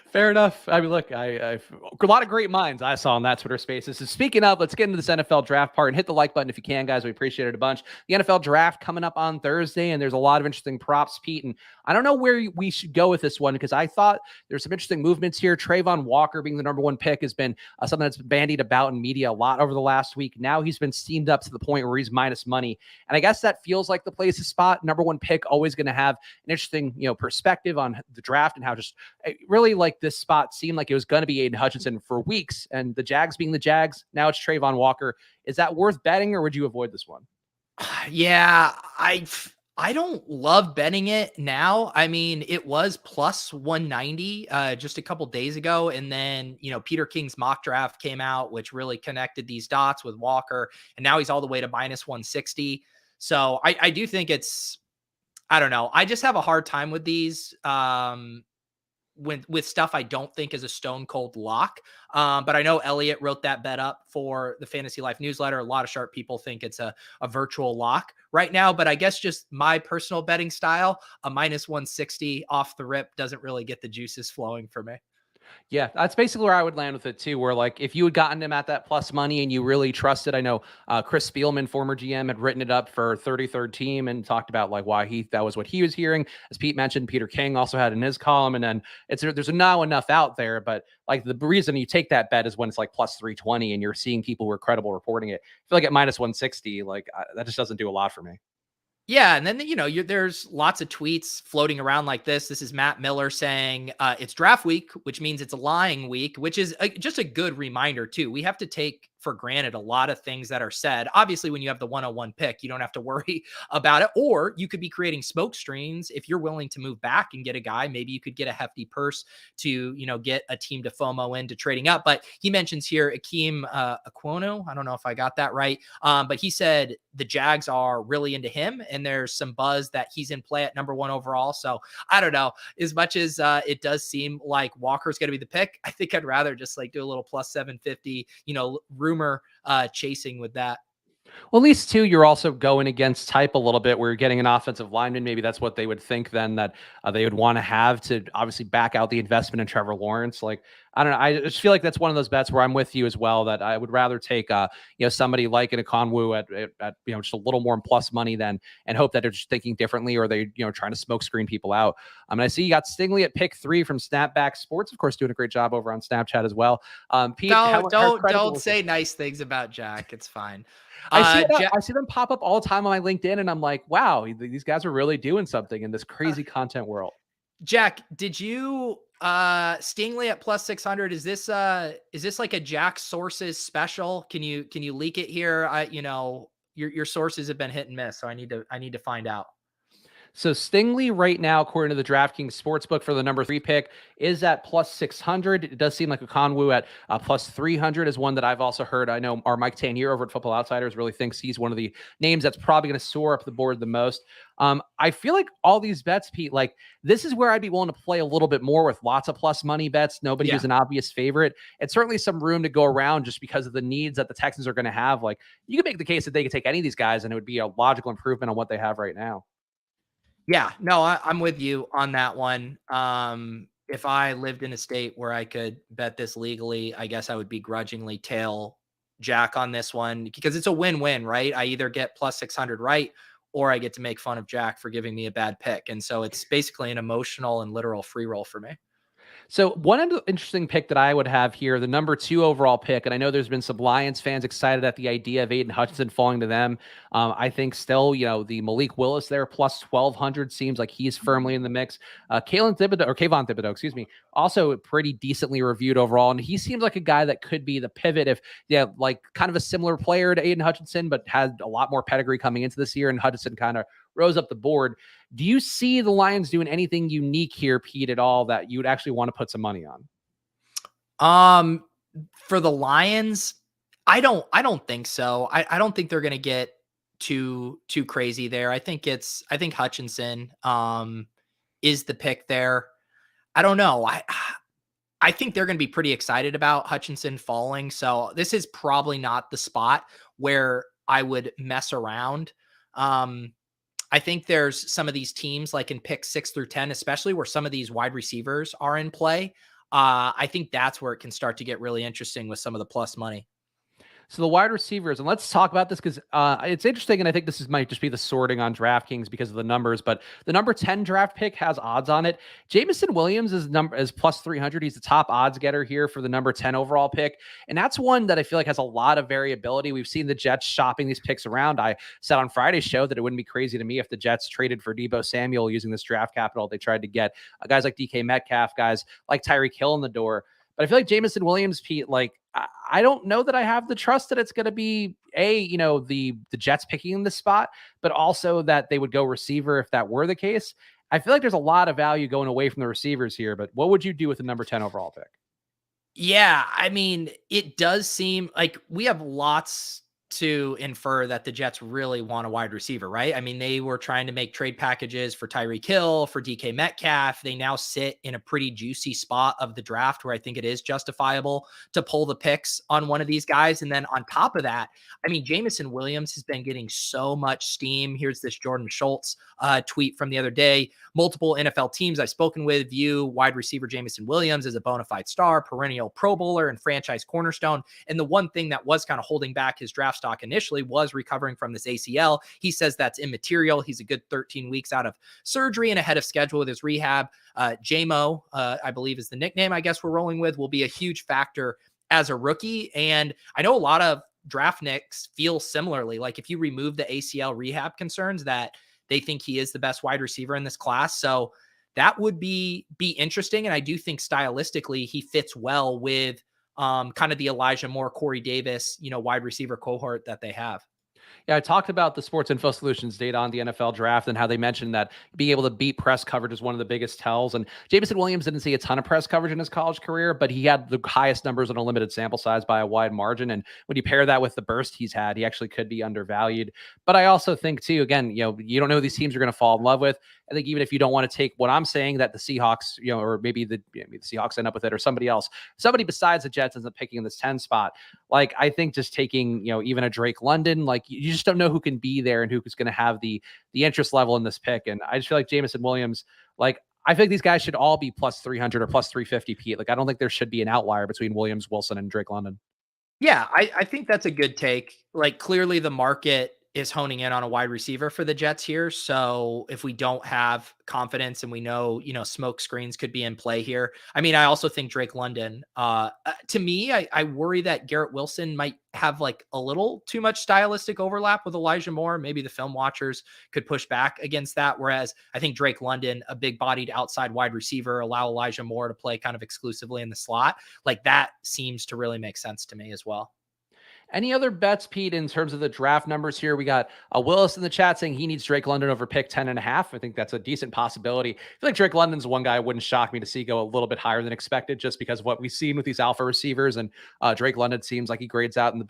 Fair enough. I mean, look, I've a lot of great minds I saw on that Twitter Spaces. So speaking of, let's get into this NFL draft part and hit the like button if you can, guys. We appreciate it a bunch. The NFL draft coming up on Thursday, and there's a lot of interesting props, Pete. And I don't know where we should go with this one because I thought there's some interesting movements here. Trayvon Walker being the number one pick has been something that's been bandied about in media a lot over the last week. Now he's been steamed up to the point where he's minus money. And I guess that feels like the place to spot. Number one pick, always going to have an interesting, perspective on the draft and how just really like this spot seemed like it was going to be Aiden Hutchinson for weeks, and the Jags being the Jags, now it's Trayvon Walker. Is that worth betting, or would you avoid this one? Yeah, I don't love betting it now. I mean, it was plus 190 just a couple days ago, and then Peter King's mock draft came out, which really connected these dots with Walker, and now he's all the way to minus 160. So I do think I don't know. I just have a hard time with these. With stuff I don't think is a stone cold lock. But I know Elliot wrote that bet up for the Fantasy Life newsletter. A lot of sharp people think it's a virtual lock right now, but I guess just my personal betting style, a minus 160 off the rip doesn't really get the juices flowing for me. Yeah, that's basically where I would land with it too. Where like if you had gotten him at that plus money and you really trusted, I know Chris Spielman, former GM, had written it up for 33rd team and talked about like why that was what he was hearing. As Pete mentioned, Peter King also had in his column, and then there's now enough out there. But like the reason you take that bet is when it's like plus 320 and you're seeing people who are credible reporting it. I feel like at minus 160, like that just doesn't do a lot for me. Yeah, and then there's lots of tweets floating around like this. This is Matt Miller saying it's draft week, which means it's a lying week, which is just a good reminder too. We have to take for granted a lot of things that are said. Obviously, when you have the 101 pick, you don't have to worry about it. Or you could be creating smoke screens if you're willing to move back and get a guy. Maybe you could get a hefty purse to get a team to FOMO into trading up. But he mentions here Akeem Aquino. I don't know if I got that right, but he said the Jags are really into him, and there's some buzz that he's in play at number one overall. So I don't know. As much as it does seem like Walker's going to be the pick, I think I'd rather just like do a little plus 750, rumor chasing with that. Well, at least too, you're also going against type a little bit where you're getting an offensive lineman. Maybe that's what they would think then that they would want to have to obviously back out the investment in Trevor Lawrence. Like, I don't know. I just feel like that's one of those bets where I'm with you as well, that I would rather take, somebody like an Okonwu at just a little more plus money than, and hope that they're just thinking differently, or they, trying to smoke screen people out. I see you got Stingley at pick 3 from Snapback Sports, of course, doing a great job over on Snapchat as well. Pete, don't say nice things about Jack. It's fine. I see them pop up all the time on my LinkedIn, and I'm like, wow, these guys are really doing something in this crazy content world. Jack, did you Stingley at plus 600? Is this like a Jack Sources special? Can you leak it here? Your sources have been hit and miss, so I need to find out. So Stingley right now, according to the DraftKings Sportsbook for the number 3 pick, is at plus 600. It does seem like Okonwu at plus 300 is one that I've also heard. I know our Mike Tanier over at Football Outsiders really thinks he's one of the names that's probably going to soar up the board the most. I feel like all these bets, Pete, like this is where I'd be willing to play a little bit more with lots of plus money bets. Nobody is an obvious favorite. It's certainly some room to go around just because of the needs that the Texans are going to have. Like you could make the case that they could take any of these guys and it would be a logical improvement on what they have right now. Yeah, no, I'm with you on that one. If I lived in a state where I could bet this legally, I guess I would begrudgingly tail Jack on this one because it's a win-win, right? I either get plus 600 right, or I get to make fun of Jack for giving me a bad pick. And so it's basically an emotional and literal free roll for me. So one interesting pick that I would have here, the number 2 overall pick, and I know there's been some Lions fans excited at the idea of Aiden Hutchinson falling to them. I think still, the Malik Willis there plus 1,200 seems like he's firmly in the mix. Kayvon Thibodeau, excuse me, also pretty decently reviewed overall, and he seems like a guy that could be the pivot if, like kind of a similar player to Aiden Hutchinson, but had a lot more pedigree coming into this year, and Hutchinson kind of rose up the board. Do you see the Lions doing anything unique here, Pete, at all that you would actually want to put some money on? For the Lions, I don't think so. I don't think they're going to get too crazy there. I think Hutchinson is the pick there. I don't know. I think they're going to be pretty excited about Hutchinson falling. So this is probably not the spot where I would mess around. I think there's some of these teams like in pick 6 through 10, especially where some of these wide receivers are in play. I think that's where it can start to get really interesting with some of the plus money. So the wide receivers, and let's talk about this because it's interesting, and I think this might just be the sorting on DraftKings because of the numbers, but the number 10 draft pick has odds on it. Jameson Williams is plus 300. He's the top odds getter here for the number 10 overall pick, and that's one that I feel like has a lot of variability. We've seen the Jets shopping these picks around. I said on Friday's show that it wouldn't be crazy to me if the Jets traded for Deebo Samuel using this draft capital. They tried to get guys like DK Metcalf, guys like Tyreek Hill in the door. But I feel like Jameson Williams, Pete, like I don't know that I have the trust that it's going to be the Jets picking in this spot, but also that they would go receiver if that were the case. I feel like there's a lot of value going away from the receivers here, but what would you do with the number 10 overall pick? Yeah, I mean, it does seem like we have lots to infer that the Jets really want a wide receiver, right? I mean, they were trying to make trade packages for Tyreek Hill, for DK Metcalf. They now sit in a pretty juicy spot of the draft where I think it is justifiable to pull the picks on one of these guys. And then on top of that, I mean, Jameson Williams has been getting so much steam. Here's this Jordan Schultz tweet from the other day. Multiple NFL teams I've spoken with view wide receiver Jameson Williams as a bona fide star, perennial Pro Bowler, and franchise cornerstone. And the one thing that was kind of holding back his draft stock initially was recovering from this ACL. He says that's immaterial. He's a good 13 weeks out of surgery and ahead of schedule with his rehab. JMO, I believe is the nickname I guess we're rolling with, will be a huge factor as a rookie. And I know a lot of draft nicks feel similarly. Like if you remove the ACL rehab concerns, that they think he is the best wide receiver in this class. So that would be interesting. And I do think stylistically he fits well with kind of the Elijah Moore, Corey Davis, wide receiver cohort that they have. Yeah, I talked about the Sports Info Solutions data on the NFL draft and how they mentioned that being able to beat press coverage is one of the biggest tells. And Jameson Williams didn't see a ton of press coverage in his college career, but he had the highest numbers on a limited sample size by a wide margin. And when you pair that with the burst he's had, he actually could be undervalued. But I also think too, again, you don't know who these teams are going to fall in love with. I think even if you don't want to take what I'm saying, that the Seahawks, or maybe the Seahawks end up with it, or somebody besides the Jets ends up picking in this 10 spot. Like, I think just taking, even a Drake London, like you just don't know who can be there and who's going to have the interest level in this pick. And I just feel like Jameson Williams, like, I think these guys should all be plus 300 or plus 350, Pete. Like, I don't think there should be an outlier between Williams, Wilson, and Drake London. Yeah, I think that's a good take. Like, clearly the market is honing in on a wide receiver for the Jets here. So if we don't have confidence and we know, smoke screens could be in play here. I mean, I also think Drake London, to me, I worry that Garrett Wilson might have like a little too much stylistic overlap with Elijah Moore. Maybe the film watchers could push back against that. Whereas I think Drake London, a big bodied outside wide receiver, allow Elijah Moore to play kind of exclusively in the slot. Like that seems to really make sense to me as well. Any other bets, Pete, in terms of the draft numbers here? We got Willis in the chat saying he needs Drake London over pick 10.5. I think that's a decent possibility. I feel like Drake London's one guy wouldn't shock me to see go a little bit higher than expected just because of what we've seen with these alpha receivers. And Drake London seems like he grades out in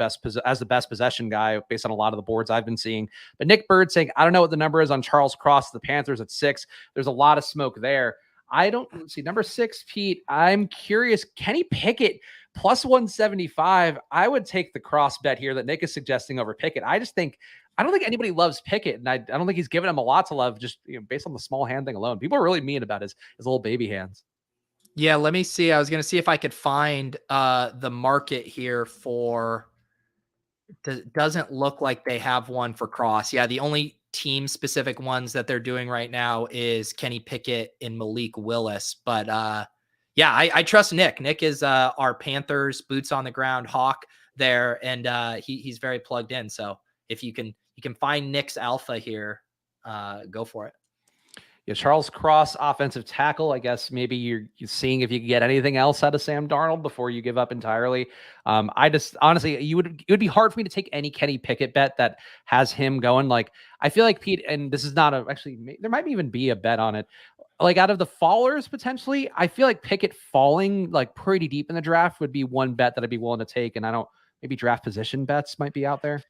as the best possession guy based on a lot of the boards I've been seeing. But Nick Bird saying, I don't know what the number is on Charles Cross, the Panthers at 6. There's a lot of smoke there. Let's see, number 6, Pete. I'm curious, Kenny Pickett plus 175. I would take the cross bet here that Nick is suggesting over Pickett. I don't think anybody loves Pickett, and I don't think he's given him a lot to love just based on the small hand thing alone. People are really mean about his little baby hands. Yeah, let me see. I was going to see if I could find the market here for. Doesn't look like they have one for cross. Yeah, the only team specific ones that they're doing right now is Kenny Pickett and Malik Willis. But Yeah, I trust Nick. Nick is our Panthers boots on the ground hawk there, and he's very plugged in. So if you can find Nick's alpha here, go for it. Yeah, Charles Cross, offensive tackle. I guess maybe you're seeing if you can get anything else out of Sam Darnold before you give up entirely. I just honestly, it would be hard for me to take any Kenny Pickett bet that has him going. Like I feel like Pete, and this is not actually there might even be a bet on it. Like out of the fallers potentially, I feel like Pickett falling like pretty deep in the draft would be one bet that I'd be willing to take. And I don't maybe draft position bets might be out there.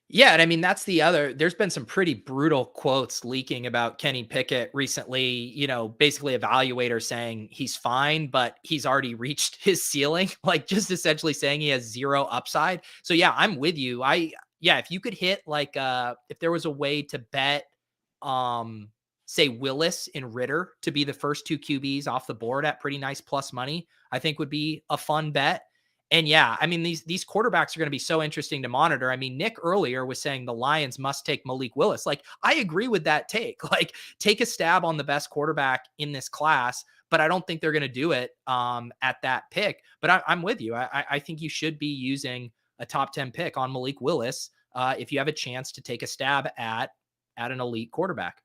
Yeah, and I mean that's the other. There's been some pretty brutal quotes leaking about Kenny Pickett recently. Basically evaluators saying he's fine, but he's already reached his ceiling. Like just essentially saying he has zero upside. So yeah, I'm with you. If you could hit like if there was a way to bet, say Willis and Ritter to be the first two QBs off the board at pretty nice plus money, I think would be a fun bet. And yeah, I mean, these quarterbacks are going to be so interesting to monitor. I mean, Nick earlier was saying the Lions must take Malik Willis. Like, I agree with that take. Like, take a stab on the best quarterback in this class, but I don't think they're going to do it at that pick. But I'm with you. I think you should be using a top 10 pick on Malik Willis if you have a chance to take a stab at an elite quarterback.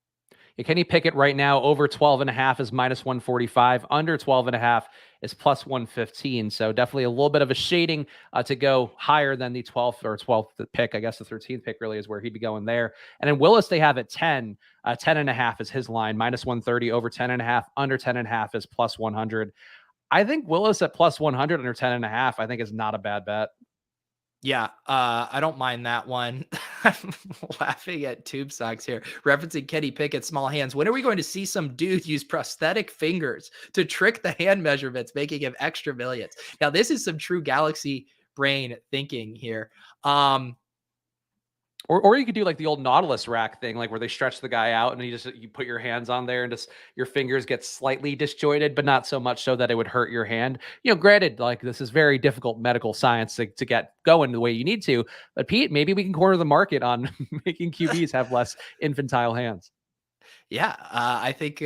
Yeah, Kenny Pickett right now over 12.5 is minus 145. Under 12.5 is plus 115. So definitely a little bit of a shading to go higher than the 12th pick. I guess the 13th pick really is where he'd be going there. And then Willis, they have at 10. 10.5 is his line, minus 130, over 10.5, under 10.5 is plus 100. I think Willis at plus 100 under 10.5, I think is not a bad bet. Yeah, I don't mind that one. I'm laughing at Tube Socks here, referencing Kenny Pickett's small hands. When are we going to see some dude use prosthetic fingers to trick the hand measurements, making him extra millions? Now, this is some true galaxy brain thinking here. Or you could do like the old Nautilus rack thing, like where they stretch the guy out and you put your hands on there and just your fingers get slightly disjointed, but not so much so that it would hurt your hand. Granted, like this is very difficult medical science to get going the way you need to. But Pete, maybe we can corner the market on making QBs have less infantile hands. Yeah, I think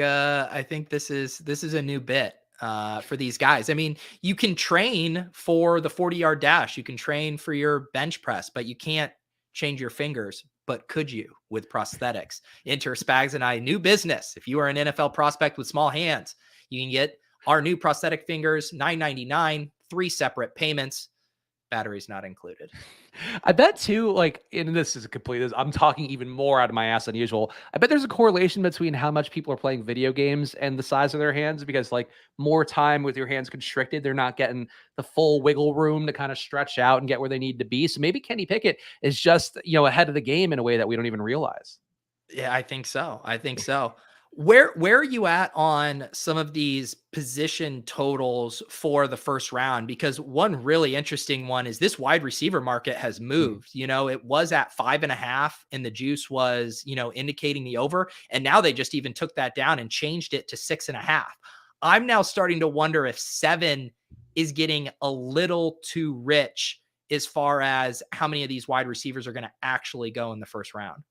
this is a new bit for these guys. I mean, you can train for the 40-yard dash, you can train for your bench press, but you can't change your fingers. But could you with prosthetics? Enter Spags and I new business. If you are an NFL prospect with small hands, you can get our new prosthetic fingers, $9.99, 3 separate payments. Batteries not included. I bet too, like, and this is I'm talking even more out of my ass than usual. I bet there's a correlation between how much people are playing video games and the size of their hands, because like more time with your hands constricted, they're not getting the full wiggle room to kind of stretch out and get where they need to be. So maybe Kenny Pickett is just, ahead of the game in a way that we don't even realize. Yeah, I think so. Where are you at on some of these position totals for the first round? Because one really interesting one is this wide receiver market has moved. It was at 5.5 and the juice was, indicating the over. And now they just even took that down and changed it to 6.5. I'm now starting to wonder if 7 is getting a little too rich as far as how many of these wide receivers are going to actually go in the first round.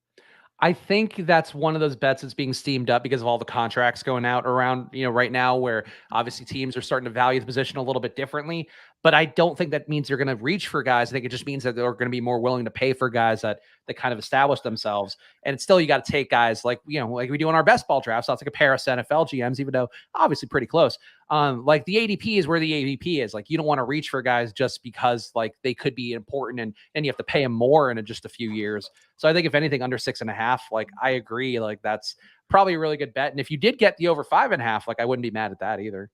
I think that's one of those bets that's being steamed up because of all the contracts going out around, right now, where obviously teams are starting to value the position a little bit differently. But I don't think that means they're going to reach for guys. I think it just means that they're going to be more willing to pay for guys that kind of establish themselves. And it's still, you got to take guys like we do in our best ball drafts. So it's like a pair of NFL GMs, even though obviously pretty close. Like the ADP is where the ADP is. Like you don't want to reach for guys just because like they could be important and you have to pay them more in just a few years. So I think if anything under 6.5, like I agree, like that's probably a really good bet. And if you did get the over 5.5, like I wouldn't be mad at that either.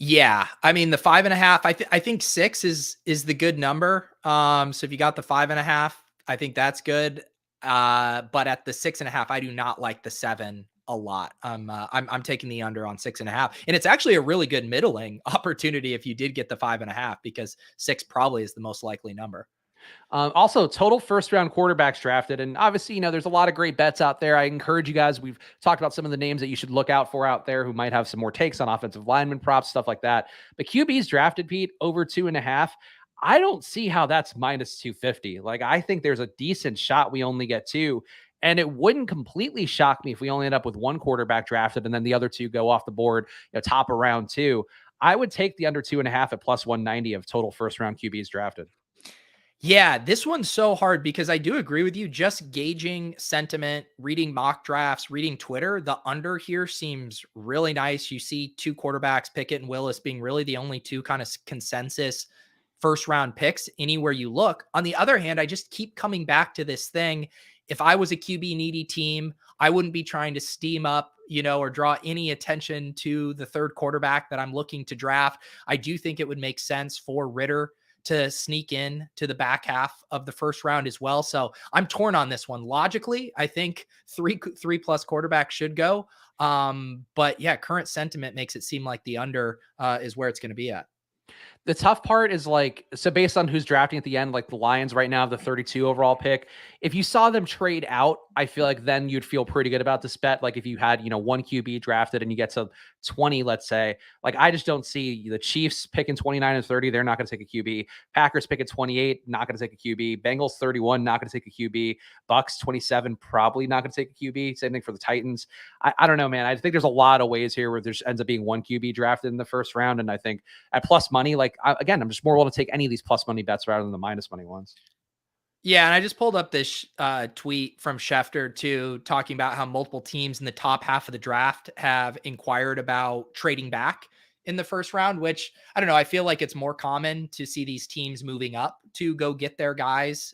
Yeah, I mean the 5.5. I think 6 is the good number. So if you got the 5.5, I think that's good. But at the 6.5, I do not like the 7 a lot. I'm taking the under on 6.5, and it's actually a really good middling opportunity if you did get the 5.5, because 6 probably is the most likely number. Also, total first-round quarterbacks drafted. And obviously, there's a lot of great bets out there. I encourage you guys. We've talked about some of the names that you should look out for out there who might have some more takes on offensive lineman props, stuff like that. But QBs drafted, Pete, over 2.5. I don't see how that's minus 250. Like, I think there's a decent shot we only get 2. And it wouldn't completely shock me if we only end up with 1 quarterback drafted and then the other 2 go off the board, top of round 2. I would take the under 2.5 at plus 190 of total first round QBs drafted. Yeah, this one's so hard because I do agree with you. Just gauging sentiment, reading mock drafts, reading Twitter, the under here seems really nice. You see two quarterbacks, Pickett and Willis, being really the only two kind of consensus first round picks anywhere you look. On the other hand, I just keep coming back to this thing. If I was a QB needy team, I wouldn't be trying to steam up, or draw any attention to the third quarterback that I'm looking to draft. I do think it would make sense for Ritter to sneak in to the back half of the first round as well. So I'm torn on this one. Logically, I think three plus quarterbacks should go. But yeah, current sentiment makes it seem like the under is where it's going to be at. The tough part is so based on who's drafting at the end, like the Lions right now have the 32 overall pick. If you saw them trade out, I feel like then you'd feel pretty good about this bet. Like if you had, one QB drafted and you get to 20, let's say, like I just don't see the Chiefs picking 29 and 30. They're not going to take a QB. Packers pick at 28, not going to take a QB. Bengals 31, not going to take a QB. Bucks 27, probably not going to take a QB. Same thing for the Titans. I don't know, man. I think there's a lot of ways here where there ends up being one QB drafted in the first round. And I think at plus money, again, I'm just more willing to take any of these plus money bets rather than the minus money ones. Yeah, and I just pulled up this tweet from Schefter too, talking about how multiple teams in the top half of the draft have inquired about trading back in the first round, which I don't know. I feel like it's more common to see these teams moving up to go get their guys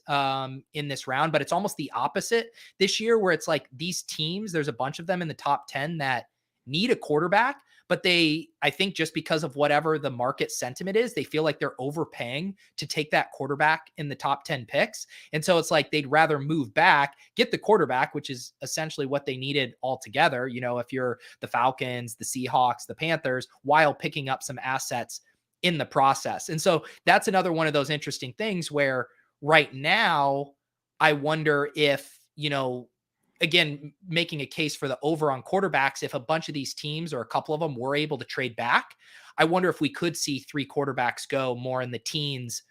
in this round, but it's almost the opposite this year where it's like these teams, there's a bunch of them in the top 10 that need a quarterback, but I think just because of whatever the market sentiment is, they feel like they're overpaying to take that quarterback in the top 10 picks. And so it's like they'd rather move back, get the quarterback, which is essentially what they needed altogether. If you're the Falcons, the Seahawks, the Panthers, while picking up some assets in the process. And so that's another one of those interesting things where right now, I wonder if, again, making a case for the over on quarterbacks, if a bunch of these teams or a couple of them were able to trade back, I wonder if we could see three quarterbacks go more in the teens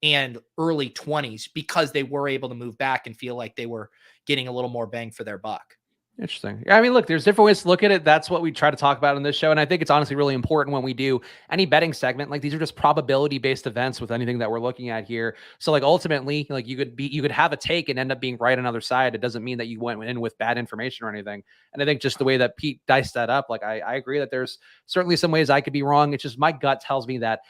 and early 20s because they were able to move back and feel like they were getting a little more bang for their buck. Interesting. I mean, look, there's different ways to look at it. That's what we try to talk about in this show. And I think it's honestly really important when we do any betting segment. Like these are just probability based events with anything that we're looking at here. So ultimately, you could have a take and end up being right on the other side. It doesn't mean that you went in with bad information or anything. And I think just the way that Pete diced that up, I agree that there's certainly some ways I could be wrong. It's just my gut tells me that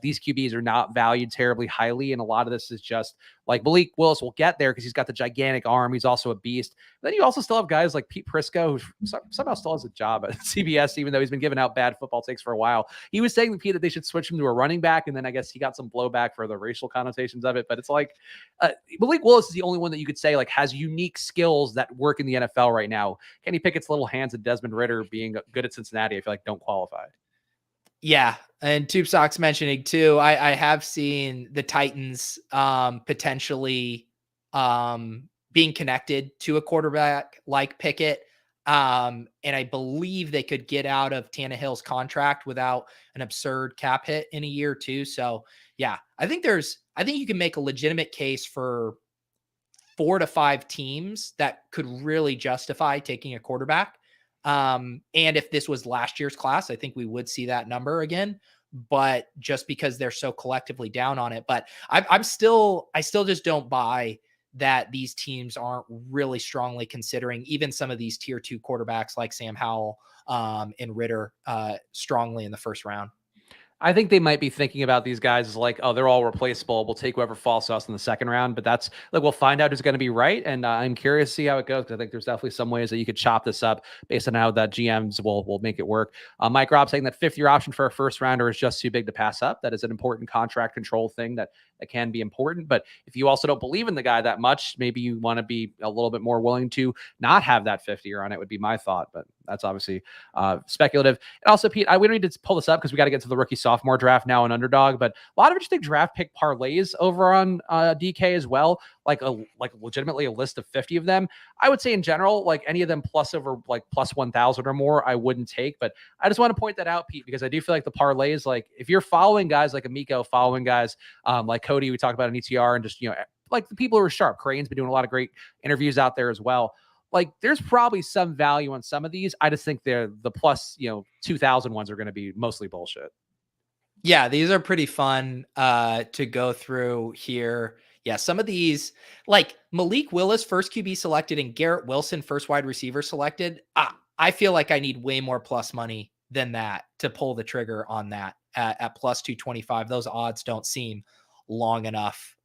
these QBs are not valued terribly highly. And a lot of this is just Malik Willis will get there because he's got the gigantic arm. He's also a beast. But then you also still have guys like Pete Prisco, who somehow still has a job at CBS, even though he's been giving out bad football takes for a while. He was saying to Pete that they should switch him to a running back. And then I guess he got some blowback for the racial connotations of it. But it's Malik Willis is the only one that you could say has unique skills that work in the NFL right now. Kenny Pickett's little hands and Desmond Ritter being good at Cincinnati, I feel like don't qualify. Yeah. And Tube Socks mentioning too, I have seen the Titans potentially being connected to a quarterback like Pickett. And I believe they could get out of Tannehill's contract without an absurd cap hit in a year or two. So yeah, I think you can make a legitimate case for 4 to 5 teams that could really justify taking a quarterback. And if this was last year's class, I think we would see that number again, but just because they're so collectively down on it. But I still just don't buy that these teams aren't really strongly considering even some of these tier 2 quarterbacks like Sam Howell and Ritter strongly in the first round. I think they might be thinking about these guys as oh, they're all replaceable. We'll take whoever falls to us in the second round. But that's we'll find out who's going to be right. And I'm curious to see how it goes. Because I think there's definitely some ways that you could chop this up based on how that GMs will make it work. Mike Robb saying that 5th year option for a first rounder is just too big to pass up. That is an important contract control thing that can be important. But if you also don't believe in the guy that much, maybe you want to be a little bit more willing to not have that 5th year on it would be my thought. But that's obviously speculative. And also, Pete, we don't need to pull this up because we got to get to the rookie sophomore draft now in Underdog. But a lot of interesting draft pick parlays over on DK as well. Legitimately a list of 50 of them. I would say in general, any of them plus over plus 1,000 or more, I wouldn't take. But I just want to point that out, Pete, because I do feel like the parlays, if you're following guys like Amico, following guys like Cody, we talked about an ETR, and just the people who are sharp. Crane's been doing a lot of great interviews out there as well. There's probably some value on some of these. I just think they're the plus 2,000 ones are going to be mostly bullshit. Yeah, these are pretty fun to go through here. Yeah, some of these, like Malik Willis, first QB selected, and Garrett Wilson, first wide receiver selected. I feel like I need way more plus money than that to pull the trigger on that at plus 225. Those odds don't seem long enough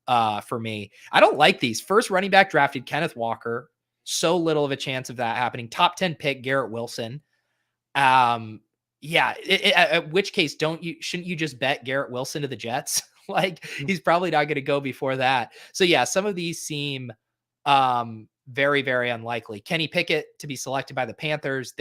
for me. I don't like these. First running back drafted, Kenneth Walker. So little of a chance of that happening. Top 10 pick, Garrett Wilson. Um, yeah, at which case shouldn't you just bet Garrett Wilson to the Jets? Like he's probably not going to go before that. So yeah, some of these seem very, very unlikely. Kenny Pickett to be selected by the Panthers.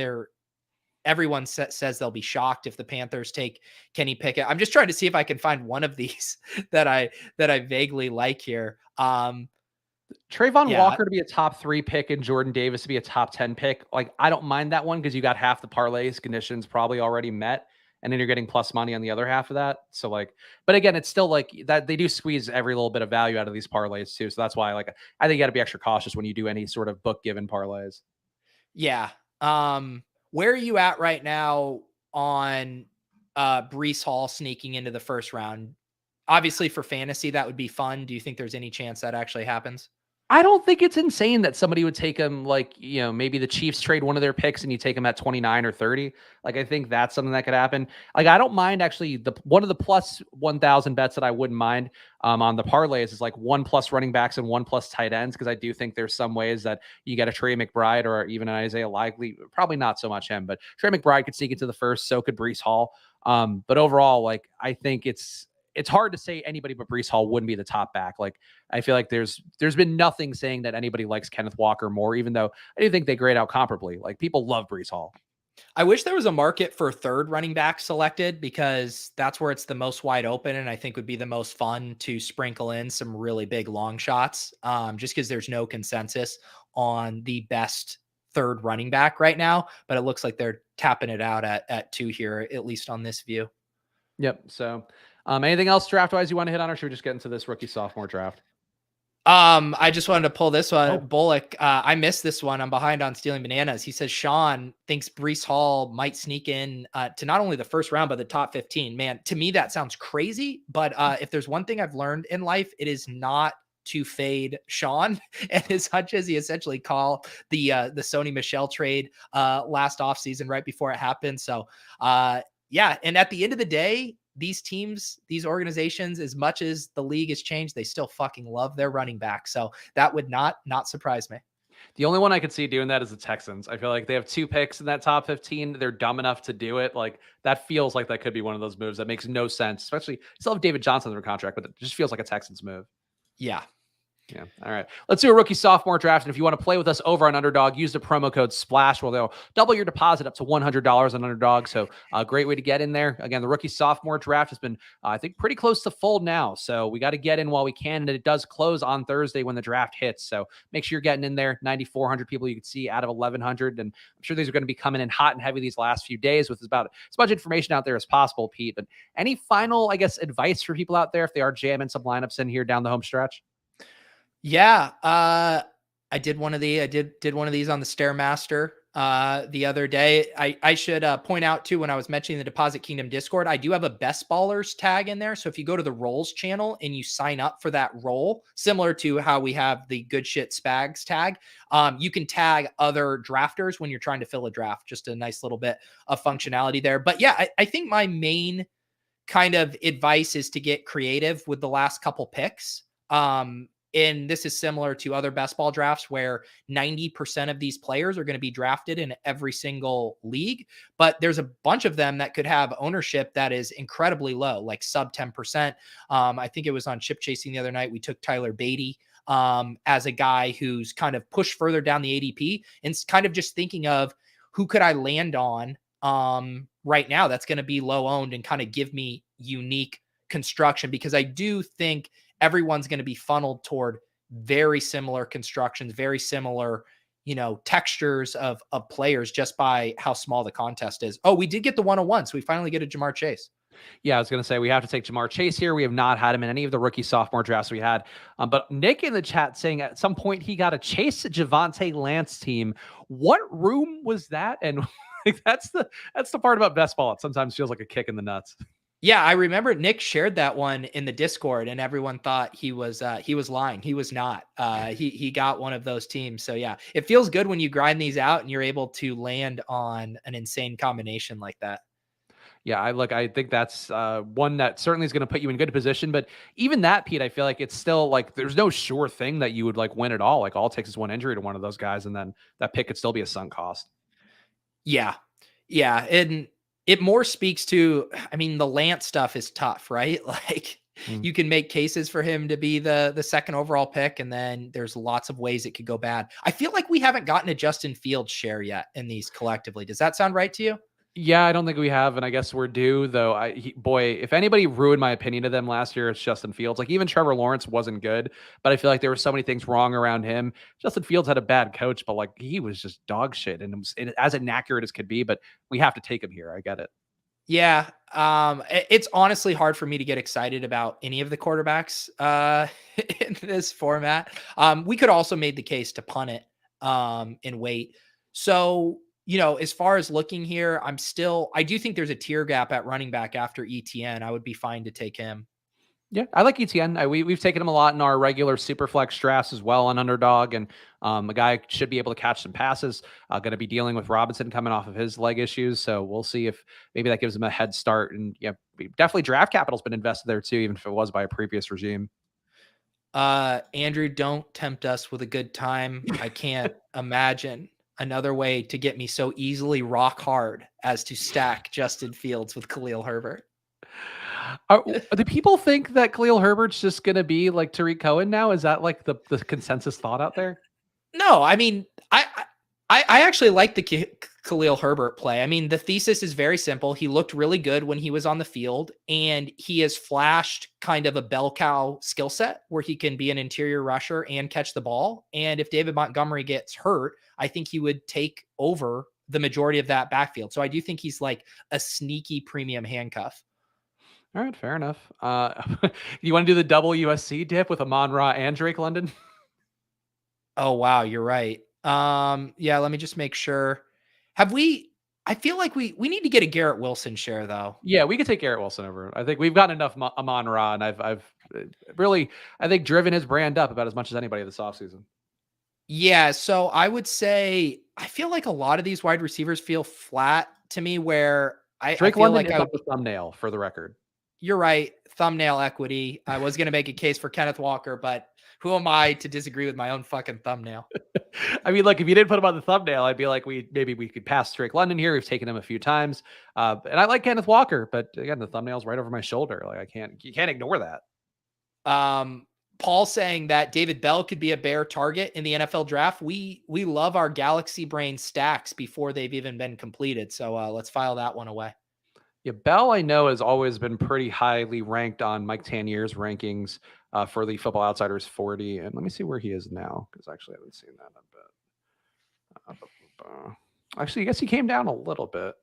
Everyone says they'll be shocked if the Panthers take Kenny Pickett. I'm just trying to see if I can find one of these that I vaguely like here. Trayvon Yeah, Walker to be a top 3 pick and Jordan Davis to be a top 10 pick. Like, I don't mind that one because you got half the parlays conditions probably already met. And then you're getting plus money on the other half of that. So like, but again, it's still like that they do squeeze every little bit of value out of these parlays too. So that's why I think you got to be extra cautious when you do any sort of book given parlays. yeah. Where are you at right now on Brees Hall sneaking into the first round? Obviously, for fantasy, that would be fun. Do you think there's any chance that actually happens? I don't think it's insane that somebody would take him like, maybe the Chiefs trade one of their picks and you take him at 29 or 30. Like, I think that's something that could happen. Like, I don't mind actually one of the plus 1,000 bets that I wouldn't mind on the parlays is like 1+ running backs and 1+ tight ends. Cause I do think there's some ways that you get a Trey McBride or even an Isaiah Likely, probably not so much him, but Trey McBride could sneak into the first. So could Brees Hall. But overall, like, I think it's hard to say anybody but Brees Hall wouldn't be the top back. Like, I feel like there's been nothing saying that anybody likes Kenneth Walker more, even though I do think they grade out comparably. Like, people love Brees Hall. I wish there was a market for third running back selected because that's where it's the most wide open and I think would be the most fun to sprinkle in some really big long shots. Just because there's no consensus on the best third running back right now, but it looks like they're tapping it out at 2 here, at least on this view. Yep. So, anything else draft wise you want to hit on, or should we just get into this rookie sophomore draft? I just wanted to pull this one. Oh. Bullock, I missed this one. I'm behind on stealing bananas. He says Sean thinks Brees Hall might sneak in to not only the first round, but the top 15. Man, to me, that sounds crazy. But if there's one thing I've learned in life, it is not to fade Sean and his hunches. He essentially called the Sony Michel trade last offseason right before it happened. So yeah. And at the end of the day, these teams, these organizations, as much as the league has changed, they still fucking love their running back. So that would not surprise me. The only one I could see doing that is the Texans. I feel like they have 2 picks in that top 15. They're dumb enough to do it. Like, that feels like that could be one of those moves that makes no sense, especially still have David Johnson under contract, but it just feels like a Texans move. Yeah. Yeah. All right. Let's do a rookie sophomore draft. And if you want to play with us over on Underdog, use the promo code SPLASH where they'll double your deposit up to $100 on Underdog. So a great way to get in there. Again, the rookie sophomore draft has been, I think, pretty close to full now. So we got to get in while we can. And it does close on Thursday when the draft hits. So make sure you're getting in there. 9,400 people you can see out of 1,100. And I'm sure these are going to be coming in hot and heavy these last few days with about as much information out there as possible, Pete. But any final, I guess, advice for people out there if they are jamming some lineups in here down the home stretch? Yeah. I did one of these on the Stairmaster the other day. I should point out too, when I was mentioning the Deposit Kingdom Discord, I do have a Best Ballers tag in there. So if you go to the roles channel and you sign up for that role, similar to how we have the Good Shit Spags tag, you can tag other drafters when you're trying to fill a draft. Just a nice little bit of functionality there. But yeah, I think my main kind of advice is to get creative with the last couple picks. And this is similar to other best ball drafts where 90% of these players are going to be drafted in every single league, but there's a bunch of them that could have ownership that is incredibly low, like sub 10%. I think it was on Chip Chasing the other night. We took Tyler Beatty as a guy who's kind of pushed further down the ADP and kind of just thinking of who could I land on right now that's going to be low owned and kind of give me unique construction, because I do think everyone's going to be funneled toward very similar constructions, very similar, textures of players just by how small the contest is. Oh, we did get the 101. So we finally get a Jamar Chase. Yeah, I was going to say we have to take Jamar Chase here. We have not had him in any of the rookie sophomore drafts we had. But Nick in the chat saying at some point he got a Chase Javonte Lance team. What room was that? And that's the part about best ball. It sometimes feels like a kick in the nuts. Yeah, I remember Nick shared that one in the Discord, and everyone thought he was lying. He was not. He got one of those teams. So yeah, it feels good when you grind these out and you're able to land on an insane combination like that. Yeah, I think that's one that certainly is going to put you in good position. But even that, Pete, I feel like it's still like there's no sure thing that you would like win at all. Like all it takes is one injury to one of those guys, and then that pick could still be a sunk cost. Yeah. Yeah. And it more speaks to, I mean, the Lance stuff is tough, right? Like Mm. you can make cases for him to be the second overall pick, and then there's lots of ways it could go bad. I feel like we haven't gotten a Justin Fields share yet in these collectively. Does that sound right to you? Yeah, I don't think we have, and I guess we're due though. Boy, if anybody ruined my opinion of them last year, it's Justin Fields. Like even Trevor Lawrence wasn't good, but I feel like there were so many things wrong around him. Justin Fields had a bad coach, but like he was just dog shit, and it was as inaccurate as could be. But we have to take him here. I get it. Yeah. It's honestly hard for me to get excited about any of the quarterbacks in this format. We could also made the case to punt it and wait. So, as far as looking here, I do think there's a tier gap at running back after ETN. I would be fine to take him. Yeah, I like ETN. We've taken him a lot in our regular super flex drafts as well on Underdog, and a guy should be able to catch some passes. Going to be dealing with Robinson coming off of his leg issues, so we'll see if maybe that gives him a head start. And yeah, definitely draft capital's been invested there too, even if it was by a previous regime. Andrew, don't tempt us with a good time. I can't imagine another way to get me so easily rock hard as to stack Justin Fields with Khalil Herbert. Do people think that Khalil Herbert's just going to be like Tariq Cohen now? Is that like the consensus thought out there? No, I mean, I actually like the Khalil Herbert play. I mean, the thesis is very simple. He looked really good when he was on the field, and he has flashed kind of a bell cow skill set where he can be an interior rusher and catch the ball. And if David Montgomery gets hurt, I think he would take over the majority of that backfield. So I do think he's like a sneaky premium handcuff. All right, fair enough. You want to do the double USC dip with Amon Ra and Drake London? Oh, wow, you're right. Yeah, let me just make sure. I feel like we need to get a Garrett Wilson share though. Yeah, we could take Garrett Wilson over. I think we've gotten enough Amon Ra, and I've really, I think, driven his brand up about as much as anybody this offseason. Yeah, so I would say I feel like a lot of these wide receivers feel flat to me where I Drake feel London like is I on would the thumbnail for the record. you're right, thumbnail equity. I was going to make a case for Kenneth Walker, but who am I to disagree with my own fucking thumbnail? I mean, look, if you didn't put him on the thumbnail, I'd be like, maybe we could pass Drake London here. We've taken him a few times, and I like Kenneth Walker, but again, the thumbnail's right over my shoulder. Like you can't ignore that. Paul saying that David Bell could be a bear target in the NFL draft. We love our Galaxy Brain stacks before they've even been completed. So let's file that one away. Yeah, Bell, I know, has always been pretty highly ranked on Mike Tanier's rankings for the Football Outsiders 40. And let me see where he is now, because actually I haven't seen that in a bit. Actually, I guess he came down a little bit.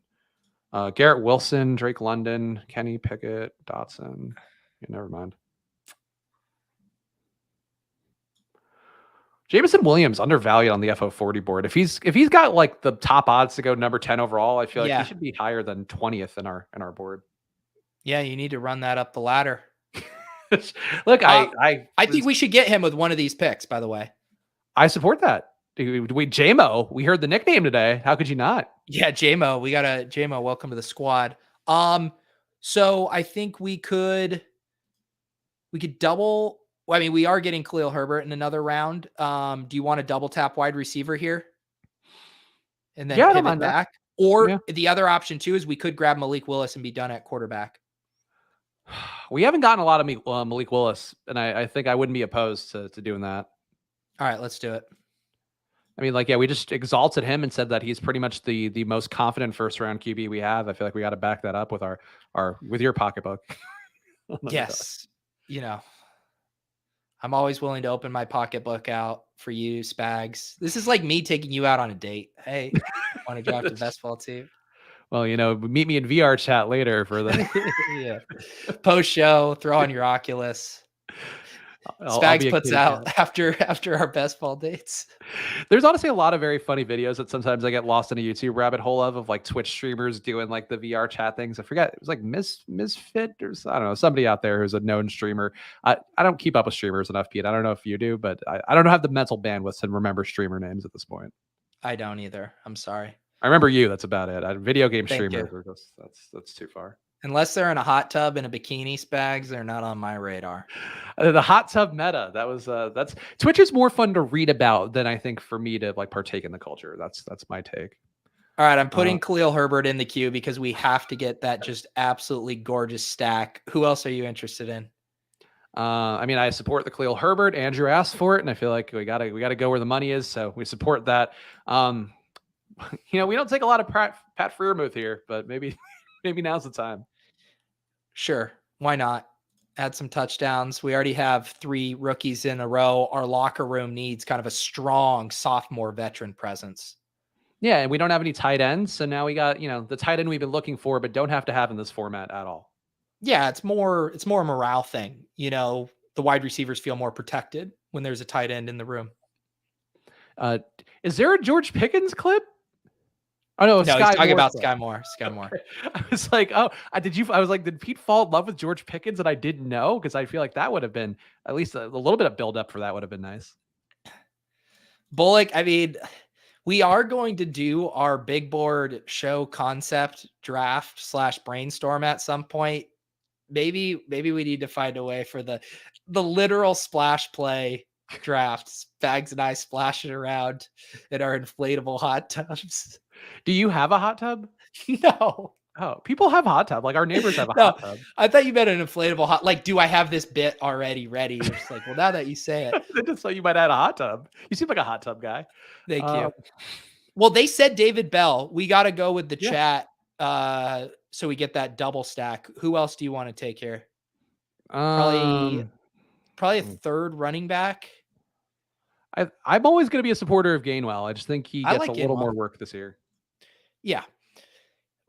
Garrett Wilson, Drake London, Kenny Pickett, Dotson. Yeah, never mind. Jameson Williams undervalued on the FO40 board. If he's got like the top odds to go number 10 overall, I feel like he should be higher than 20th in our board. Yeah, you need to run that up the ladder. Look, I think we should get him with one of these picks, by the way. I support that. JMO, we heard the nickname today. How could you not? Yeah, JMO. We got a JMO. Welcome to the squad. So I think we could double. Well, I mean, we are getting Khalil Herbert in another round. Do you want to double tap wide receiver here? And then pivot back? Or the other option too is we could grab Malik Willis and be done at quarterback. We haven't gotten a lot of Malik Willis, and I think I wouldn't be opposed to doing that. All right, let's do it. I mean, like, yeah, we just exalted him and said that he's pretty much the most confident first round QB we have. I feel like we got to back that up with with your pocketbook. Yes. I'm always willing to open my pocketbook out for you, Spags. This is like me taking you out on a date. Hey, want to draft the best ball team? Well, meet me in VR chat later for the post show. Throw on your Oculus. I'll Spags be a puts kitty out cat. after our best ball dates. There's honestly a lot of very funny videos that sometimes I get lost in a YouTube rabbit hole of like Twitch streamers doing like the VR chat things. I forget, it was like Misfit or I don't know, somebody out there who's a known streamer. I don't keep up with streamers enough, Pete. I don't know if you do, but I don't have the mental bandwidth to remember streamer names at this point. I don't either. I'm sorry. I remember you. That's about it. Video game Thank streamers you. are just that's too far. Unless they're in a hot tub in a bikini, Spags, they're not on my radar. The hot tub meta. That was that's Twitch is more fun to read about than I think for me to like partake in the culture. That's my take. All right, I'm putting Khalil Herbert in the queue because we have to get that just absolutely gorgeous stack. Who else are you interested in? I mean, I support the Khalil Herbert. Andrew asked for it, and I feel like we gotta go where the money is, so we support that. We don't take a lot of Pat Freiermuth here, but maybe now's the time. Sure, why not? Add some touchdowns. We already have 3 rookies in a row. Our locker room needs kind of a strong sophomore veteran presence. Yeah, and we don't have any tight ends, so now we got the tight end we've been looking for, but don't have to have in this format at all. Yeah, it's more a morale thing. The wide receivers feel more protected when there's a tight end in the room. Is there a George Pickens clip? Oh no, he's talking about Sky Moore. Sky Moore. Okay. I was like, oh, I was like, did Pete fall in love with George Pickens? And I didn't know, because I feel like that would have been at least a little bit of build up for that would have been nice. Bullock, I mean, we are going to do our big board show concept draft / brainstorm at some point. Maybe we need to find a way for the literal splash play draft. Spags and I splashing around in our inflatable hot tubs. Do you have a hot tub? No. Oh, people have hot tub. Like our neighbors have a hot tub. I thought you meant an inflatable hot. Like, do I have this bit already ready? You're just like, well, now that you say it, I just thought you might add a hot tub. You seem like a hot tub guy. Thank you. Well, they said David Bell. We got to go with the chat. So we get that double stack. Who else do you want to take here? Probably a third running back. I'm always going to be a supporter of Gainwell. I just think he gets a little Gainwell. more work this year. Yeah.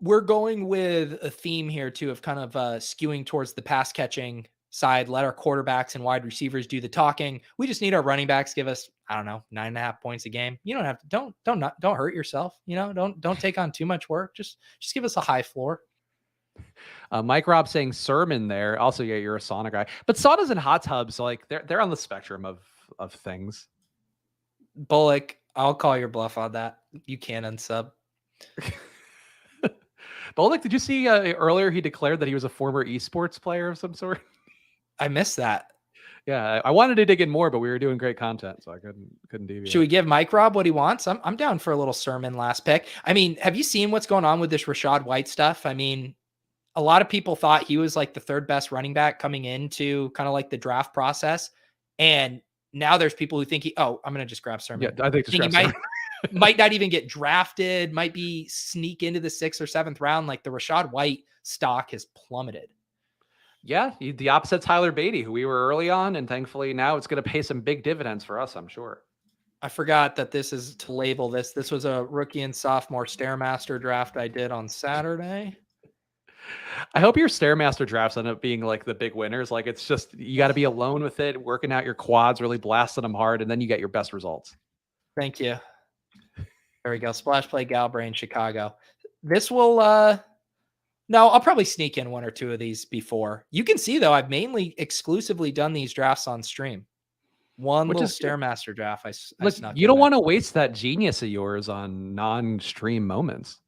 We're going with a theme here too of kind of skewing towards the pass catching side. Let our quarterbacks and wide receivers do the talking. We just need our running backs give us, I don't know, 9.5 points a game. You don't have to, don't hurt yourself. Don't take on too much work. Just give us a high floor. Mike Rob saying Sermon there. Also, yeah, you're a sauna guy, but saunas and hot tubs, like they're on the spectrum of things. Bullock, I'll call your bluff on that. You can unsub. Bullock, did you see earlier he declared that he was a former esports player of some sort? I missed that. Yeah, I wanted to dig in more, but we were doing great content, so I couldn't deviate. Should we give Mike Rob what he wants? I'm down for a little Sermon last pick. I mean, have you seen what's going on with this Rachaad White stuff? I mean, a lot of people thought he was like the 3rd best running back coming into kind of like the draft process, and now there's people who think I'm going to just grab Sermon. Yeah, I think he might not even get drafted, might be sneak into the 6th or 7th round. Like the Rachaad White stock has plummeted. Yeah, the opposite Tyler Beatty, who we were early on, and thankfully now it's going to pay some big dividends for us, I'm sure. I forgot that this is to label this. This was a rookie and sophomore Stairmaster draft I did on Saturday. I hope your Stairmaster drafts end up being like the big winners. Like it's just, you got to be alone with it, working out your quads, really blasting them hard, and then you get your best results. Thank you. There we go. Splash play Galbraith, Chicago. This will, no, I'll probably sneak in 1 or 2 of these before. You can see though, I've mainly exclusively done these drafts on stream. Little Stairmaster draft. I snuck. You don't want to waste that genius of yours on non-stream moments.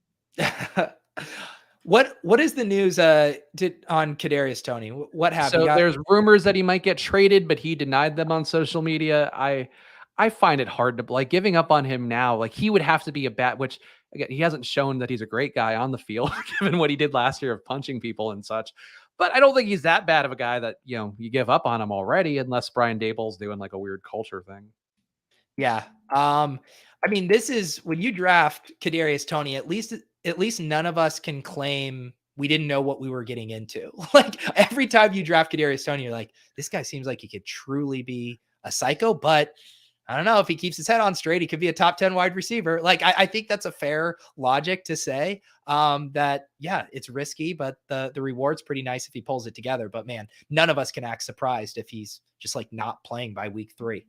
What is the news on Kadarius Toney? What happened? So there's rumors that he might get traded, but he denied them on social media. I find it hard to like giving up on him now. Like he would have to be a bat, which again, he hasn't shown that he's a great guy on the field, given what he did last year of punching people and such. But I don't think he's that bad of a guy that, you give up on him already, unless Brian Daboll's doing like a weird culture thing. Yeah. I mean, this is when you draft Kadarius Toney, at least none of us can claim we didn't know what we were getting into. Like every time you draft Kadarius Toney, you're like, this guy seems like he could truly be a psycho, but I don't know if he keeps his head on straight, he could be a top 10 wide receiver. Like, I think that's a fair logic to say that, yeah, it's risky, but the reward's pretty nice if he pulls it together. But man, none of us can act surprised if he's just like not playing by week 3.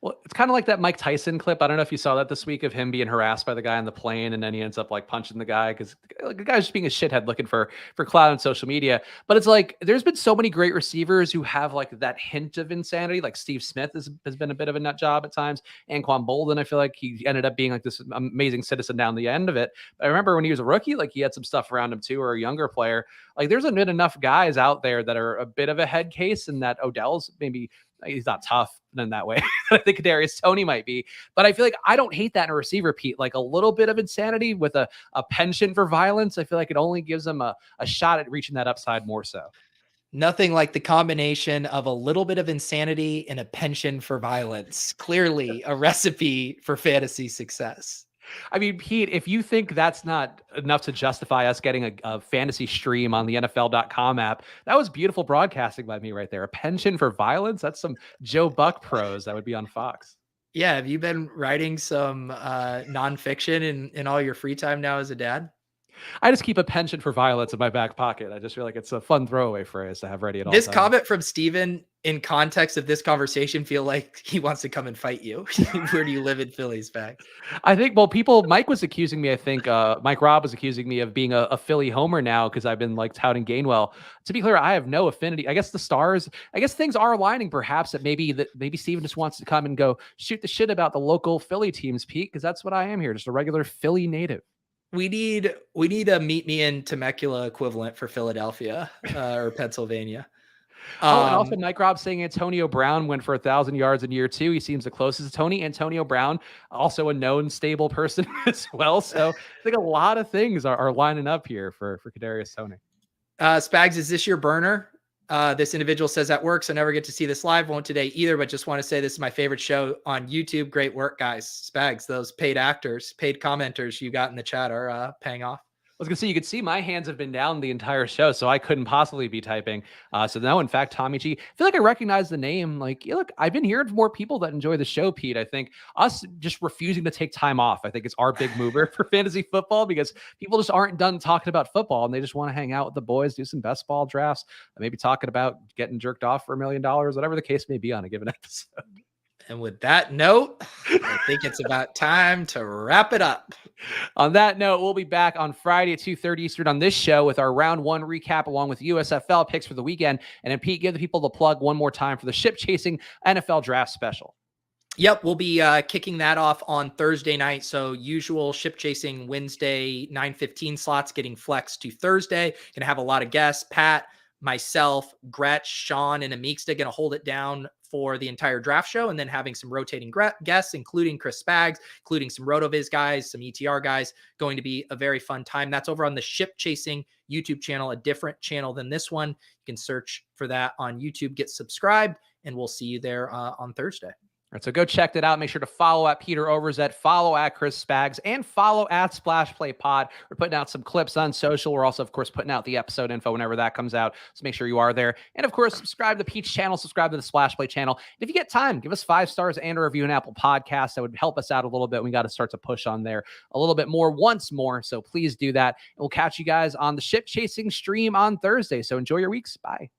Well, it's kind of like that Mike Tyson clip. I don't know if you saw that this week of him being harassed by the guy on the plane, and then he ends up like punching the guy because the guy's just being a shithead looking for clout on social media. But it's like there's been so many great receivers who have like that hint of insanity. Like Steve Smith has been a bit of a nut job at times. Anquan Bolden, I feel like he ended up being like this amazing citizen down the end of it. But I remember when he was a rookie, like he had some stuff around him too, or a younger player. Like there's been enough guys out there that are a bit of a head case, and that Odell's maybe. He's not tough in that way. I think Kadarius Toney might be, but I feel like I don't hate that in a receiver, Pete. Like a little bit of insanity with a penchant for violence. I feel like it only gives them a shot at reaching that upside more so. Nothing like the combination of a little bit of insanity and a penchant for violence. Clearly a recipe for fantasy success. I mean, Pete, if you think that's not enough to justify us getting a fantasy stream on the NFL.com app, that was beautiful broadcasting by me right there. A penchant for violence? That's some Joe Buck prose that would be on Fox. Yeah. Have you been writing some nonfiction in all your free time now as a dad? I just keep a penchant for violence in my back pocket. I just feel like it's a fun throwaway phrase to have ready at all This times. comment from Steven in context of this conversation feel like he wants to come and fight you. Where do you live in Philly, Spags? I think, well, Mike was accusing me, I think, Mike Robb was accusing me of being a Philly homer now because I've been like touting Gainwell. To be clear, I have no affinity. I guess the stars, I guess things are aligning perhaps that maybe Steven just wants to come and go shoot the shit about the local Philly teams, Pete, because that's what I am here, just a regular Philly native. We need a meet me in Temecula equivalent for Philadelphia or Pennsylvania. And also Mike Robb saying Antonio Brown went for 1,000 yards in year 2. He seems the closest to Tony. Antonio Brown, also a known stable person as well. So I think a lot of things are lining up here for Kadarius Toney. Spags, is this your burner? This individual says that works. I never get to see this live. Won't today either, but just want to say this is my favorite show on YouTube. Great work, guys. Spags, those paid actors, paid commenters you got in the chat are paying off. I was going to say, you could see my hands have been down the entire show, so I couldn't possibly be typing. So now, in fact, Tommy G, I feel like I recognize the name. Like, yeah, look, I've been hearing from more people that enjoy the show, Pete. I think us just refusing to take time off, I think it's our big mover for fantasy football because people just aren't done talking about football and they just want to hang out with the boys, do some best ball drafts, maybe talking about getting jerked off for $1 million, whatever the case may be on a given episode. And with that note, I think it's about time to wrap it up. On that note, we'll be back on Friday at 2:30 Eastern on this show with our round 1 recap along with USFL picks for the weekend. And then Pete, give the people the plug one more time for the ship chasing NFL draft special. Yep, we'll be kicking that off on Thursday night. So usual ship chasing Wednesday 9:15 slots getting flexed to Thursday. Gonna have a lot of guests. Pat, myself, Gretch, Sean, and Amixta gonna hold it down for the entire draft show, and then having some rotating guests, including Chris Spags, including some RotoViz guys, some ETR guys. Going to be a very fun time. That's over on the Ship Chasing YouTube channel, a different channel than this one. You can search for that on YouTube, get subscribed, and we'll see you there on Thursday. All right, so go check that out. Make sure to follow at Peter Overzet, follow at Chris Spags, and follow at Splash Play Pod. We're putting out some clips on social. We're also, of course, putting out the episode info whenever that comes out. So make sure you are there. And, of course, subscribe to the Peach channel, subscribe to the Splash Play channel. And if you get time, give us 5 stars and a review on Apple Podcasts. That would help us out a little bit. We got to start to push on there a little bit more once more. So please do that. And we'll catch you guys on the Ship Chasing stream on Thursday. So enjoy your weeks. Bye.